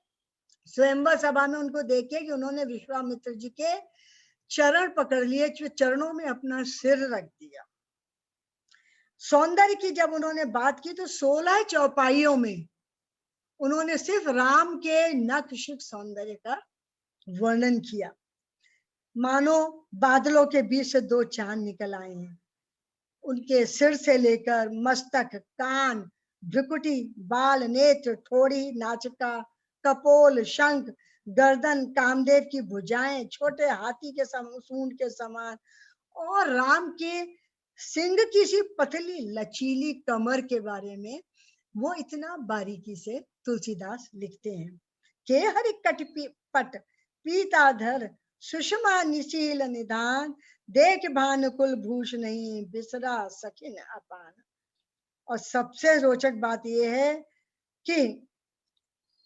स्वयंवर सभा में उनको देख के कि उन्होंने विश्वामित्र जी के चरण पकड़ लिए, चरणों में अपना सिर रख दिया। सौंदर्य की जब उन्होंने बात की तो 16 चौपाइयों में उन्होंने सिर्फ राम के नखशिख सौंदर्य का वर्णन किया। मानो बादलों के बीच से 2 चांद निकल आए हैं। उनके सिर से लेकर मस्तक, कान, भ्रुकुटी, बाल, नेत्र, ठोड़ी, नासिका, कपोल, शंख, गर्दन, कामदेव की भुजाएं छोटे हाथी के सूंड के समान, और राम के सिंह की सी पतली लचीली कमर के बारे में वो इतना बारीकी से तुलसीदास लिखते हैं। के हरि कट पट पीताधर सुषमा निशील निधान, देख भानुकुल भूष नहीं बिसरा सखिन अपान। और सबसे रोचक बात यह है कि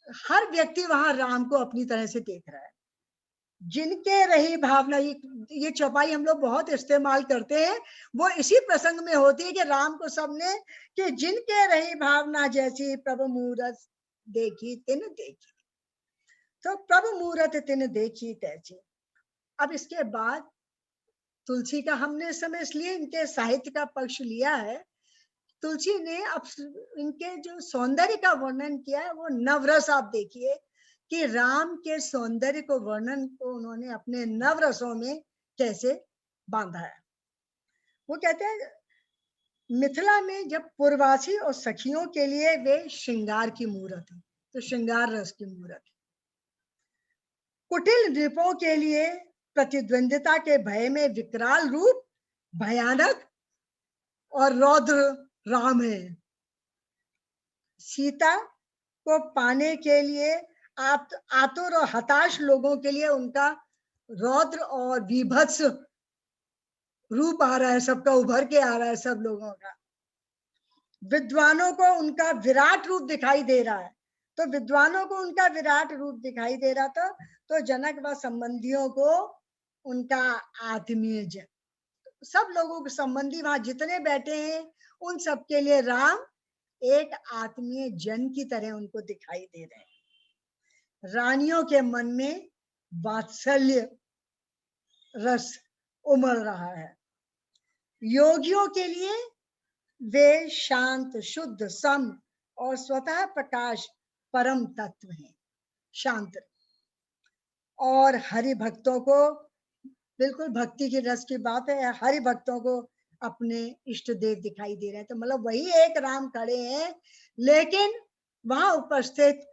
हर व्यक्ति वहां राम को अपनी तरह से देख रहा है। जिनके रही भावना, ये चौपाई हम लोग बहुत इस्तेमाल करते हैं, वो इसी प्रसंग में होती है कि राम को सबने कि जिनके रही भावना जैसी प्रभु मूरत देखी तिन देखी, तो प्रभु मूरत तिन देखी तैसी। अब इसके बाद तुलसी का हमने इस समय इसलिए इनके साहित्य का पक्ष लिया है, तुलसी ने अब इनके जो सौंदर्य का वर्णन किया है वो नवरस आप देखिए कि राम के सौंदर्य को वर्णन को उन्होंने अपने नवरसों में कैसे बांधा है। वो कहते हैं मिथिला में जब पूर्वासी और सखियों के लिए वे श्रृंगार की मूरत है, तो श्रृंगार रस की मूरत है। कुटिल नृपों के लिए प्रतिद्वंदिता के भय में विकराल रूप भयानक और रौद्र राम है। सीता को पाने के लिए आतुर और हताश लोगों के लिए उनका रौद्र और विभत्स रूप आ रहा है, सबका उभर के आ रहा है सब लोगों का। विद्वानों को उनका विराट रूप दिखाई दे रहा है, तो विद्वानों को उनका विराट रूप दिखाई दे रहा था, तो जनक व संबंधियों को उनका आत्मीय जन, सब लोगों के संबंधी वहां जितने बैठे हैं उन सब के लिए राम एक आत्मीय जन की तरह उनको दिखाई दे रहे हैं। रानियों के मन में वात्सल्य रस उमड़ रहा है। योगियों के लिए वे शांत, शुद्ध, सम और स्वतः प्रकाश परम तत्व हैं, शांत। और हरि भक्तों को, बिल्कुल भक्ति की रस की बात है, हरि भक्तों को अपने इष्ट देव दिखाई दे रहे हैं। तो मतलब वही एक राम खड़े हैं, लेकिन वहां उपस्थित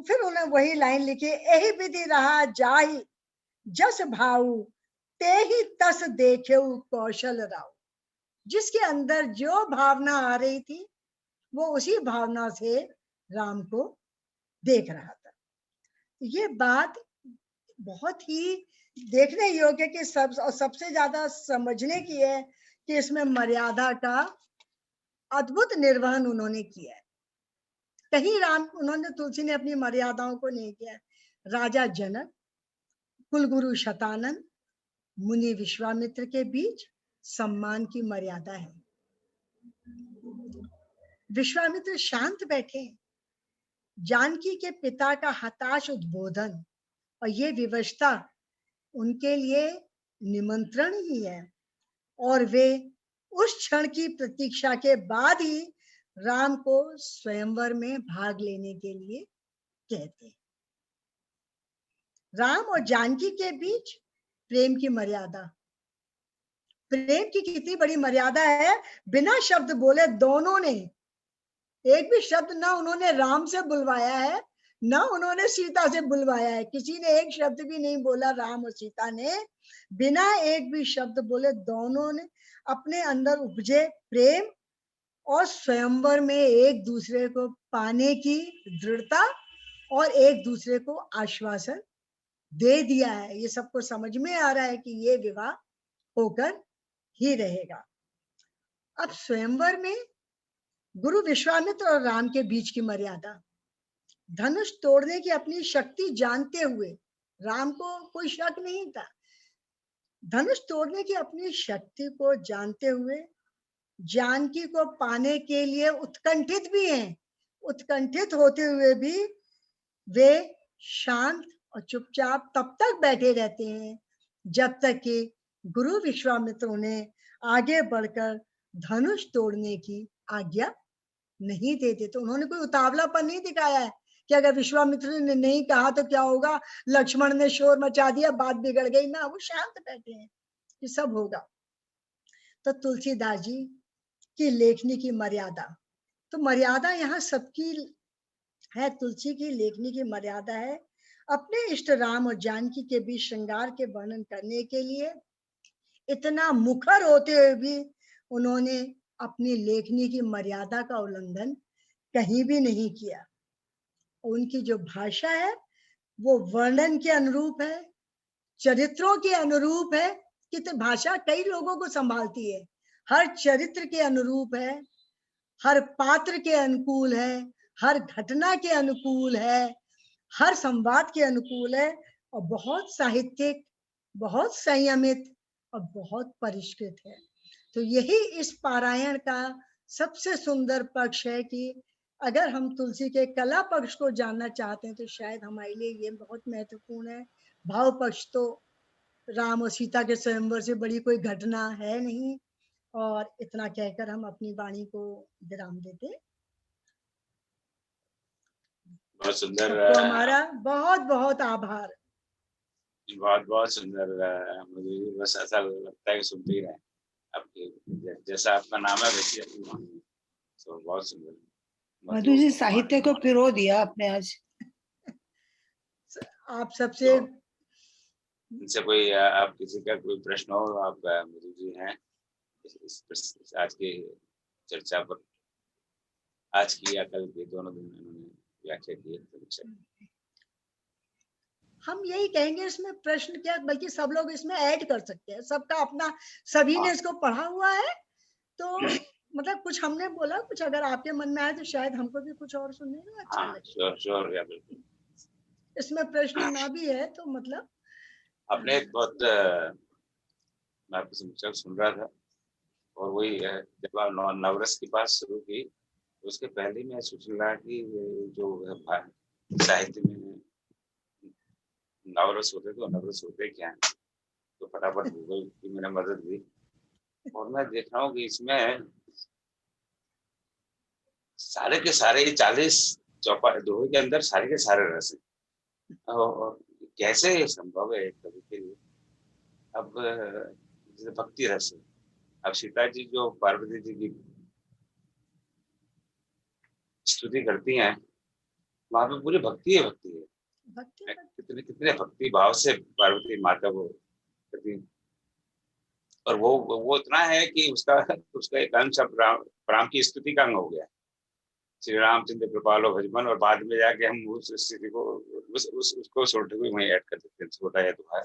फिर उन्होंने वही लाइन लिखी, यही विधि रहा जाहि जस भाऊ ते ही तस देखे कौशल राव। जिसके अंदर जो भावना आ रही थी वो उसी भावना से राम को देख रहा था। ये बात बहुत ही देखने योग्य कि सबसे ज्यादा समझने की है कि इसमें मर्यादा का अद्भुत निर्वहन उन्होंने किया है। कहीं उन्होंने तुलसी ने अपनी मर्यादाओं को नहीं किया। राजा जनक, कुलगुरु शतानंद, मुनि विश्वामित्र के बीच सम्मान की मर्यादा है। विश्वामित्र शांत बैठे, जानकी के पिता का हताश उद्बोधन और ये विवशता उनके लिए निमंत्रण ही है और वे उस क्षण की प्रतीक्षा के बाद ही राम को स्वयंवर में भाग लेने के लिए कहते हैं। राम और जानकी के बीच प्रेम की मर्यादा, प्रेम की कितनी बड़ी मर्यादा है। बिना शब्द बोले दोनों ने, एक भी शब्द ना उन्होंने राम से बुलवाया है ना उन्होंने सीता से बुलवाया है, किसी ने एक शब्द भी नहीं बोला। राम और सीता ने बिना एक भी शब्द बोले दोनों ने अपने अंदर उपजे प्रेम और स्वयंवर में एक दूसरे को पाने की दृढ़ता और एक दूसरे को आश्वासन दे दिया है। ये सबको समझ में आ रहा है कि ये विवाह होकर ही रहेगा। अब स्वयंवर में गुरु विश्वामित्र और राम के बीच की मर्यादा, धनुष तोड़ने की अपनी शक्ति जानते हुए राम को कोई शक नहीं था। धनुष तोड़ने की अपनी शक्ति को जानते हुए जानकी को पाने के लिए उत्कंठित भी हैं। उत्कंठित होते हुए भी वे शांत और चुपचाप तब तक बैठे रहते हैं जब तक कि गुरु विश्वामित्र उन्हें आगे बढ़कर धनुष तोड़ने की आज्ञा नहीं देते। तो उन्होंने कोई उतावलापन नहीं दिखाया है कि अगर विश्वामित्र ने नहीं कहा तो क्या होगा, लक्ष्मण ने शोर मचा दिया, बात बिगड़ गई ना, वो शांत बैठे हैं कि सब होगा। तो तुलसीदास जी की लेखनी की मर्यादा, तो मर्यादा यहाँ सबकी है। तुलसी की लेखनी की मर्यादा है अपने इष्ट राम और जानकी के बीच श्रृंगार के वर्णन करने के लिए इतना मुखर होते हुए भी उन्होंने अपनी लेखनी की मर्यादा का उल्लंघन कहीं भी नहीं किया। उनकी जो भाषा है वो वर्णन के अनुरूप है, चरित्रों के अनुरूप है। कि तो भाषा कई लोगों को संभालती है, हर चरित्र के अनुरूप है, हर पात्र के अनुकूल है, हर घटना के अनुकूल है, हर संवाद के अनुकूल है और बहुत साहित्यिक, बहुत संयमित और बहुत परिष्कृत है। तो यही इस पारायण का सबसे सुंदर पक्ष है कि अगर हम तुलसी के कला पक्ष को जानना चाहते हैं तो शायद हमारे लिए ये बहुत महत्वपूर्ण है। भाव पक्ष तो राम और सीता के स्वयंवर से बड़ी कोई घटना है नहीं। और इतना कहकर हम अपनी वाणी को विराम देते। बहुत सुंदर, सबको हमारा बहुत बहुत आभार। बहुत बहुत सुंदर। मुझे बस ऐसा लगता है कि सुनते ही रहे। आपके जैसा आपका नाम है वैसे अपनी वाणी, तो बहुत सुंदर। मधु जी साहित्य को पिरो दिया आपने आज। आप सबसे इनसे कोई आप किसी का कोई प्रश्न हो, आप मधु जी हैं आज की चर्चा पर, आज की या कल की दोनों दिन उन्होंने व्याख्या की। हम यही कहेंगे, इसमें प्रश्न क्या बल्कि सब लोग इसमें ऐड कर सकते हैं। सबका अपना, सभी ने इसको पढ़ा हुआ है तो मतलब कुछ हमने बोला, कुछ अगर आपके मन में आए तो शायद हमको भी कुछ और सुनने में अच्छा लगे। श्योर श्योर, या बिल्कुल। इसमें प्रश्न ना भी है तो मतलब आपने बहुत, मैं आपकी समीक्षा सुन रहा था और वही जब आप नवरस की बात शुरू की तो उसके पहले मैं सोच रहा कि जो साहित्य में नवरस होते तो नवरस होते क्या है, तो फटाफट गूगल की मैंने मदद ली और मैं देख रहा हूँ कि इसमें सारे के सारे 40 चौपाई दोहे के अंदर सारे के सारे रस हैं। और कैसे ये संभव है एक कवि के लिए? अब जैसे भक्ति रस है, अब सीता जी जो पार्वती जी की स्तुति करती हैं वहां पे पूरी भक्ति है। कितने कितने भक्ति भाव से पार्वती माता को करती, और वो इतना है कि उसका एक अंश अब राम की स्तुति का अंग हो गया, श्री रामचंद्र कृपालो भजमन, और बाद में जाके हम उस स्थिति को उसको छोटे को वहीं ऐड कर देते हैं, छोटा है तो है।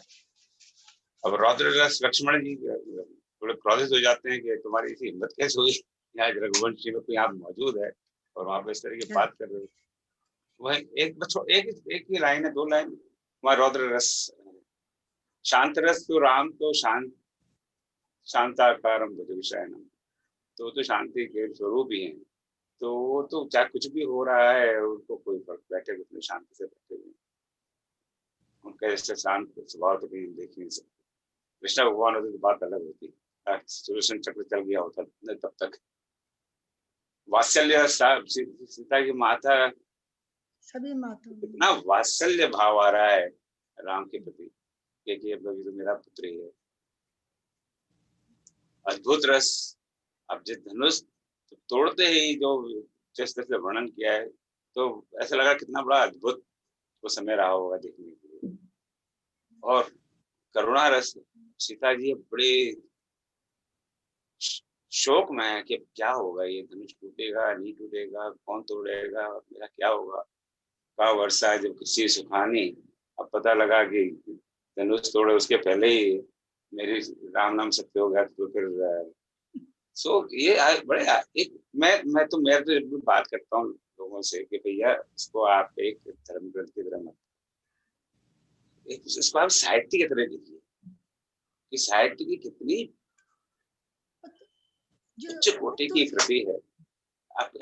अब रौद्र रस लक्ष्मण जी थोड़े क्रोधित हो जाते हैं कि तुम्हारी इसी हिम्मत कैसे हुई, यहाँ रघुवंशी में कोई आप मौजूद है और वहां पे इस तरह की बात कर रहे हो। वह एक ही लाइन है, 2 लाइन, वहां रौद्र रस। शांत रस तो राम तो शांताकारम भज विषयनम, तो शांति के स्वरूप ही है। तो वो तो चाहे कुछ भी हो रहा है उनको कोई फर्क, बैठे अपने शांति से बैठे हुए। उनके जैसे शांत स्वभाव तो कहीं देख नहीं सकते। कृष्ण भगवान होते तो बात अलग होती, सुदर्शन चक्र चल गया होता तब तक। वात्सल्य सीता की माता, सभी माताओं में। इतना वात्सल्य भाव आ रहा है राम के प्रति कि अब तो मेरा पुत्र ही है। अद्भुत रस। अब जिस धनुष तोड़ते ही जो जिस तरह से वर्णन किया है, तो ऐसा लगा कितना बड़ा अद्भुत वो समय रहा होगा देखने के लिए। और करुणा रस, सीता जी बड़े शोक में है कि क्या होगा, ये धनुष टूटेगा नहीं टूटेगा, कौन तोड़ेगा, मेरा क्या होगा। का वर्षा जब किसी सुखानी, अब पता लगा कि धनुष तोड़े उसके पहले ही मेरी राम नाम सत्य हो गया, तो फिर ये बड़े एक मैं तो जब भी बात करता हूँ लोगों से कि भैया इसको आप एक धर्म ग्रंथ की तरह मत, इसको आप साहित्य की तरह देखिए कि साहित्य की कितनी उच्च कोटि की कृति है।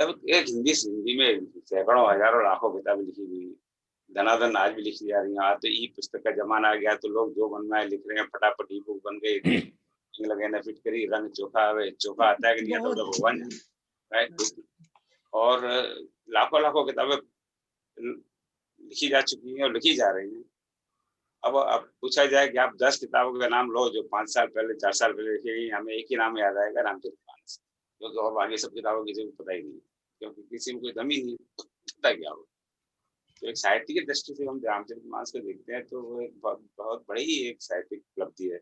अब एक हिंदी में सैकड़ों हजारों लाखों किताबें लिखी हुई, धनाधन आज भी लिखी जा रही हैं। आज तो ई पुस्तक का जमाना आ गया, तो लोग जो बनना है लिख रहे हैं, फटाफट ई बुक बन गई, लगे ना फिट करी, रंग चोखा आवे, चोखा आता है कि नहीं आता तो भगवान जाने, राइट। और लाखों लाखों किताबें लिखी जा चुकी हैं और लिखी जा रही हैं। अब पूछा जाए कि आप 10 किताबों का नाम लो जो 5 साल पहले 4 साल पहले लिखी गई, हमें एक ही नाम याद आएगा, रामचरितमानस, क्योंकि और आगे सब किताबों की पता ही नहीं, क्योंकि किसी में कोई दम ही नहीं पता क्या हो। तो एक साहित्य की दृष्टि से हम रामचरितमानस को देखते हैं तो वो एक बहुत बड़ी एक साहित्यिक उपलब्धि है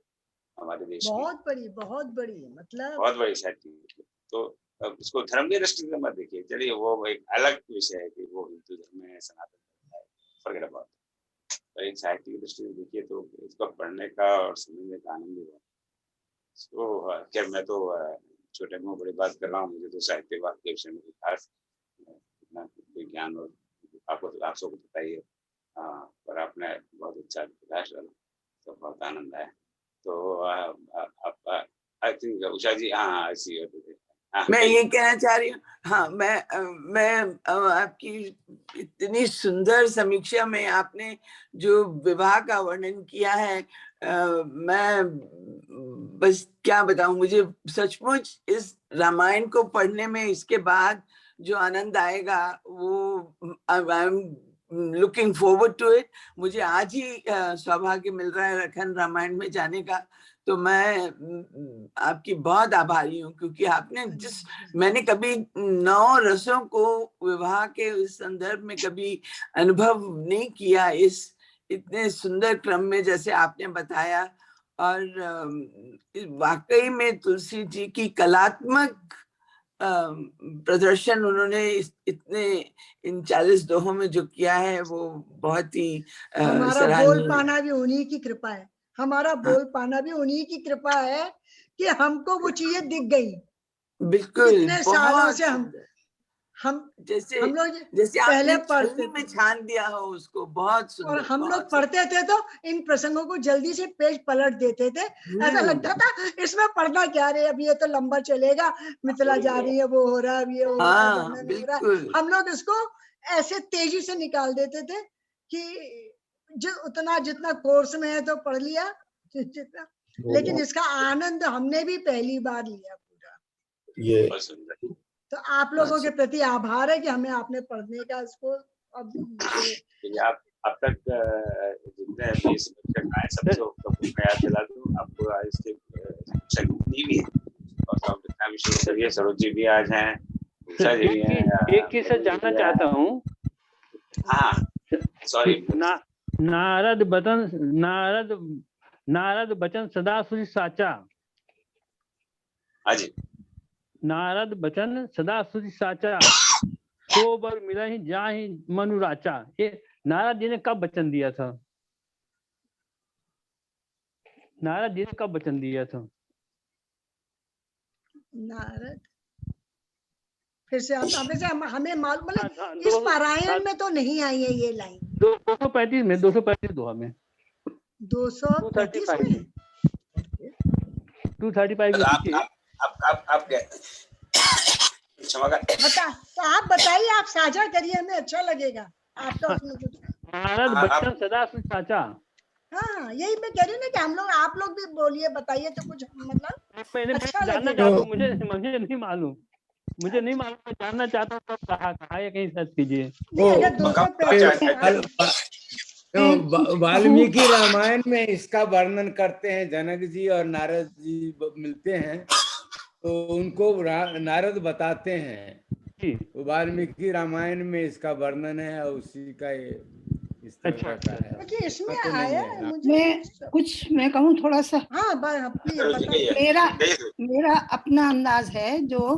हमारे देश की, बहुत बड़ी मतलब बहुत बड़ी साहित्यिक। तो अब उसको धर्म की दृष्टि से मत देखिए, चलिए वो एक अलग विषय है कि वो हिंदू धर्म में सनातन धर्म है, फर्क बात। तो एक साहित्य की दृष्टि से देखिए तो इसको पढ़ने का और समझने का आनंद है। तो खैर मैं तो छोटे में बड़ी बात कर रहा हूँ, मुझे तो साहित्यवाद के विषय में खास ज्ञान और आप सबको पता ही है, पर आपने बहुत अच्छा प्रकाश डाला तो बहुत आनंद आया। तो आई थिंक उषा जी, हाँ ऐसी मैं ये कहना चाह रही हूँ, हाँ मैं आपकी इतनी सुंदर समीक्षा में आपने जो विवाह का वर्णन किया है, मैं बस क्या बताऊं, मुझे सचमुच इस रामायण को पढ़ने में इसके बाद जो आनंद आएगा वो I am looking forward to it. मुझे आज ही सौभाग्य मिल रहा है रखन रामायण में जाने का, तो मैं आपकी बहुत आभारी हूँ, क्योंकि आपने मैंने कभी 9 रसों को विवाह के इस संदर्भ में कभी अनुभव नहीं किया इस इतने सुंदर क्रम में जैसे आपने बताया। और वाकई में तुलसी जी की कलात्मक प्रदर्शन उन्होंने इन 40 दोहों में जो किया है वो बहुत ही हमारा बोल पाना भी उन्हीं की कृपा है, हमारा बोल पाना भी उन्हीं की कृपा है कि हमको वो चीजें दिख गई। बिल्कुल, इतने सालों से हम जैसे पहले पढ़ते में छान दिया हो उसको, बहुत सुंदर। और हम लोग पढ़ते थे तो इन प्रसंगों को जल्दी से पेज पलट देते थे, ऐसा लगता था इसमें पढ़ना क्या रे, अब ये तो लंबा चलेगा, मिथिला जा रही है, वो हो रहा है, अब ये हो रहा है, वर्णन हो रहा है। हम लोग इसको ऐसे तेजी से निकाल देते थे कि जितना कोर्स में है तो पढ़ लिया जितना, लेकिन इसका आनंद हमने भी पहली बार लिया पूरा। ये तो आप लोगों के प्रति आभार है कि हमें आपने पढ़ने का इसको अब अब तक जितने अभी सबसे याद दिला दूं आपको, इसके भी है और सब जितना भी शुरू करिए, सरोज जी भी आज हैं, उषा जी भी हैं। एक चीज से जानना चाहता हूँ, हाँ सॉरी, नारद बचन सदा सुधि साचा। हाँ जी, नारद बचन सदा सुधि साचा, सो बर मिला ही जा ही मनुराचा। ये नारद जी ने कब वचन दिया था? नारद जी ने कब वचन दिया था? नारद फिर से आप हमें मालूम, मतलब इस पारायण में तो नहीं आई है ये लाइन। 235 में, 235 दोहा में, 235 में 235 आप बता, तो आप बताइए, आप साझा करिए, हमें अच्छा लगेगा आपका उसमें कुछ। नारद बचन सदा सुधि साचा। हाँ यही मैं कह रही हूँ ना कि हम लोग, आप लोग भी बोलिए, बताइए तो कुछ मतलब मैंने अच्छा जानना लगेगा। चाहता हूँ, मुझे नहीं मालूम, मुझे नहीं मालूम, मैं जानना चाहता हूँ कब कहा या कहीं सर्च कीजिए। नहीं अगर 200 वाल्मीकि रामायण में इसका वर्णन करते हैं, जनक जी और नारद जी मिलते हैं तो उनको नारद बताते हैं, वाल्मीकि रामायण में इसका वर्णन है और उसी का ये इस तरह का है। कि इसमें तो नहीं आया है। है मुझे मैं कहूँ थोड़ा सा। हाँ प्लीज मेरा अपना अंदाज है जो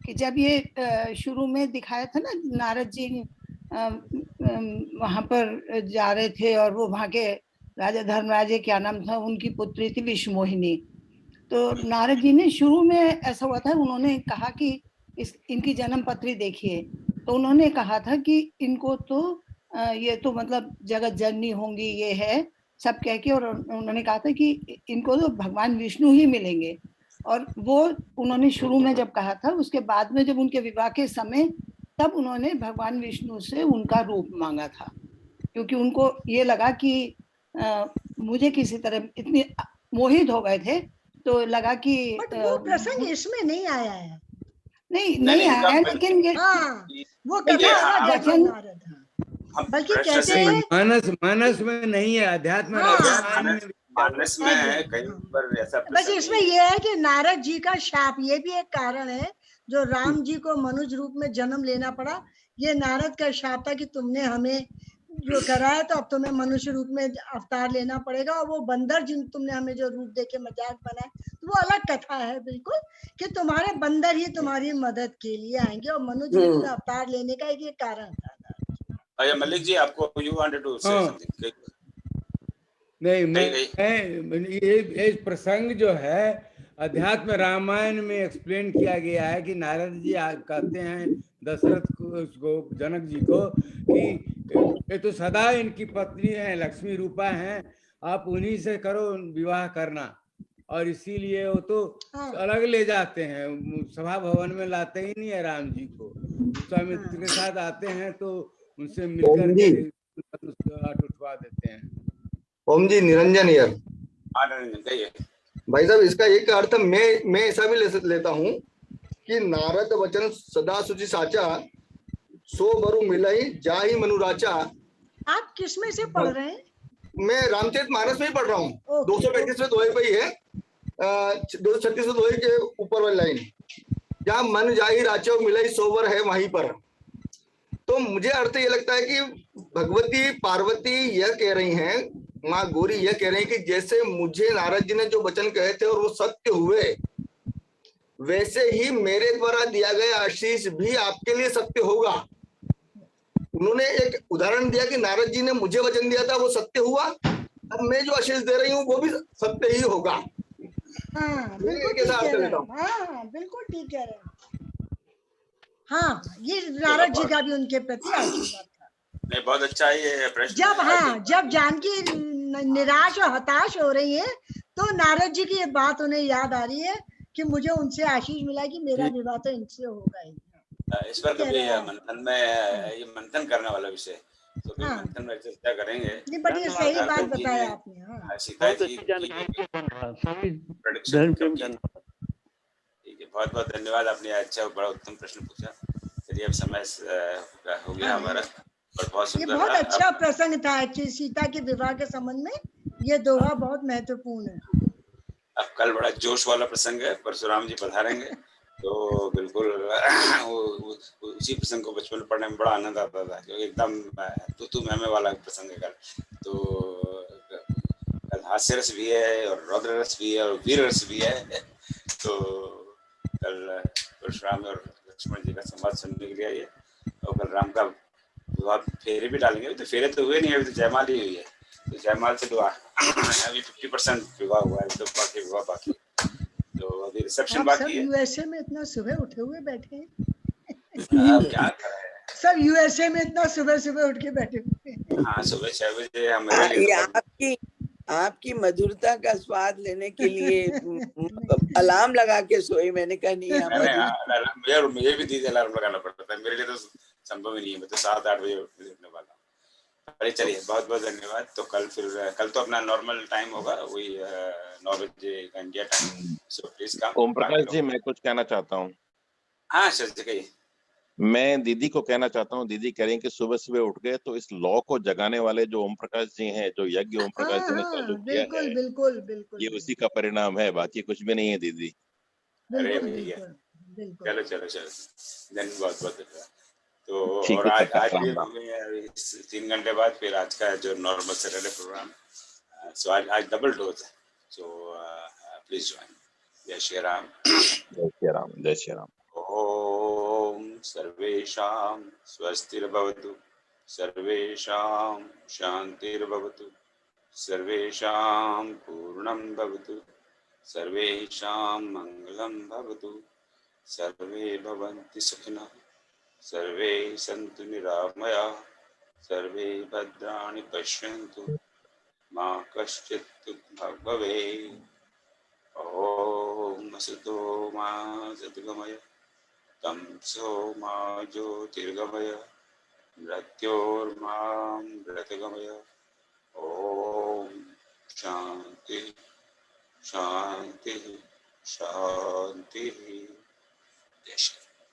कि जब ये शुरू में दिखाया था ना, नारद जी वहां पर जा रहे थे और वो वहां के राजा धर्मराज, क्या नाम था उनकी पुत्री थी विष्णुमोहिनी, तो नारद जी ने शुरू में ऐसा हुआ था, उन्होंने कहा कि इनकी जन्म पत्री देखिए, तो उन्होंने कहा था कि इनको तो ये तो मतलब जगत जननी होंगी, ये है सब कह के, और उन्होंने कहा था कि इनको तो भगवान विष्णु ही मिलेंगे। और वो उन्होंने शुरू में जब कहा था, उसके बाद में जब उनके विवाह के समय, तब उन्होंने भगवान विष्णु से उनका रूप मांगा था, क्योंकि उनको ये लगा कि मुझे किसी तरह इतने मोहित हो गए थे, तो लगा कि बट वो प्रसंग इसमें नहीं आया है। नहीं आया है, लेकिन ये वो कथा अलग है नारद, बल्कि कहते हैं मानस में नहीं है, अध्यात्म मानस में है कहीं पर ऐसा। बस इसमें यह है कि नारद जी का शाप, ये भी एक कारण है जो राम जी को मनुष्य रूप में जन्म लेना पड़ा। ये नारद का शाप था कि तुमने हमें जो करा है तो अब तुम्हें मनुष्य रूप में अवतार लेना पड़ेगा। और वो बंदर जिन तुमने हमें जो रूप देके मजाक बनाया, तो वो अलग कथा है बिल्कुल, कि तुम्हारे बंदर ही तुम्हारी मदद के लिए आएंगे, और मनुष्य रूप में अवतार लेने का एक कारण था। अरे मलिक जी, आपको you wanted to say something? नहीं, ये प्रसंग जो है अध्यात्म रामायण में एक्सप्लेन किया गया है कि नारद जी कहते हैं दशरथ को, जनक जी को, कि ये तो सदा इनकी पत्नी है, लक्ष्मी रूपा हैं, आप उन्हीं से करो विवाह करना। और इसीलिए वो तो अलग ले जाते हैं, सभा भवन में लाते ही नहीं है राम जी को, विश्वामित्र के साथ आते हैं तो उनसे मिलकर के उठवा देते हैं। ओम जी, निरंजन यार। कहिए भाई साहब, इसका एक अर्थ मैं ऐसा भी लेता हूँ कि नारद वचन सदा सुचि साचा, सो बरु मिलई जाहि मनुराचा। आप किस में से पढ़ रहे हैं? मैं रामचरितमानस में ही पढ़ रहा हूँ। 235 दोहे पे ही है, 236 दोहे के ऊपर वाली लाइन, जहाँ मन जाहि राचो मिलई सोवर है वहीं पर। तो मुझे अर्थ ये लगता है कि भगवती पार्वती यह कह रही हैं, माँ गौरी यह कह रही है कि जैसे मुझे नारद जी ने जो वचन कहे थे और वो सत्य हुए, वैसे ही मेरे द्वारा दिया गया आशीष भी आपके लिए सत्य होगा। उन्होंने एक उदाहरण दिया कि नारद जी ने मुझे वचन दिया था, वो सत्य हुआ, अब मैं जो आशीष दे रही हूँ वो भी सत्य ही होगा। बिल्कुल ठीक कह रहे हैं। बिल्कुल ठीक कह रहे हैं। हाँ, ये नारद जी का भी उनके प्रति आशीर्वाद था। नहीं, बहुत अच्छा ये प्रश्न। जब जानकी निराश और हताश हो रही है, तो नारद जी की ये बात उन्हें याद आ रही है कि मुझे उनसे आशीष मिला कि मेरा विवाह तो इनसे होगा ही। इस पर कभी मंथन में, ये मंथन करने वाला विषय, तो मंथन में चर्चा करेंगे। नहीं, बट ये सही बात बताया आपने। सीता जी ठीक है, बहुत बहुत धन्यवाद, आपने अच्छा बड़ा उत्तम प्रश्न पूछा। चलिए अब समय हो गया हमारा, बहुत सुंदर, ये बहुत अच्छा प्रसंग था एक्चुअली, सीता के विवाह के संबंध में ये दोहा बहुत महत्वपूर्ण है। अब कल बड़ा जोश वाला प्रसंग है, परशुराम जी पधारेंगे, तो बिल्कुल उसी प्रसंग को बचपन में पढ़ने में बड़ा आनंद आता था, क्योंकि एकदम तू महमे वाला प्रसंग है कल। तो कल हास्य रस भी है और रौद्र रस भी है और वीर रस भी है। तो कल परशुराम और लक्ष्मण जी का संवाद सुनने के लिए आइए, और कल राम का विवाह फेरे भी डालेंगे। तो फेरे तो हुए नहीं, अभी तो जयमाल ही हुई है, तो जयमाल से दुआ अभी 50% विवाह हुआ है, तो बाकी विवाह बाकी, तो अभी रिसेप्शन बाकी है। यूएसए में इतना सुबह उठे हुए बैठे हैं। क्या कर रहे हैं सब यूएसए में इतना सुबह उठ के बैठे हुए हैं। हाँ, सुबह 6 बजे हमारे आपकी मधुरता का स्वाद लेने के लिए अलार्म लगा के सोई। मैंने कहा नहीं, मुझे भी 30 अलार्म लगाना पड़ता है, मेरे लिए तो संभव ही नहीं है। मैं तो 7-8 बजे उठने वाला हूँ। अरे चलिए, बहुत बहुत धन्यवाद। तो कल तो अपना नॉर्मल टाइम होगा, वही 9 बजे India time. So please come. Om Prakash ji, मैं कुछ कहना चाहता हूँ। हाँ सर जी कहिए। मैं दीदी को कहना चाहता हूँ, दीदी कह रही हैं कि सुबह सुबह उठ गए, तो इस लॉ को जगाने वाले जो ओम प्रकाश जी हैं, जो यज्ञ ओम हाँ प्रकाश जी ने हाँ चालू किया है, बिल्कुल बिल्कुल बिल्कुल ये उसी का परिणाम है, बाकी कुछ भी नहीं है दीदी। अरे बिल्कुल भैया, बिल्कुल बिल्कुल। चलो चलो चलो, धन्यवाद, बहुत बहुत धन्यवाद। तो ठीक और है आज काका, आज राम भी राम। 3 घंटे बाद फिर आज का जो नॉर्मल सैटरडे प्रोग्राम, सो आज डबल डोज है। So please join. जय श्री राम। जय श्री राम, जय श्री राम। ओम सर्वेषां स्वस्तिर्भवतु, सर्वेषां शान्तिर्भवतु, सर्वेषां पूर्णं भवतु, सर्वेषां मङ्गलं भवतु, सर्वे भवन्तु सुखिनः, सर्वे सन्तु निरामयाः, सर्वे भद्राणि पश्यन्तु, मा कश्चित् दुःखभाग् भवेत्। ॐ असतो मा सद्गमय, तमसो मा ज्योतिर्गमय, मृत्योर्मामृतगमय। ॐ शान्ति शान्ति शान्तिः। जय श्री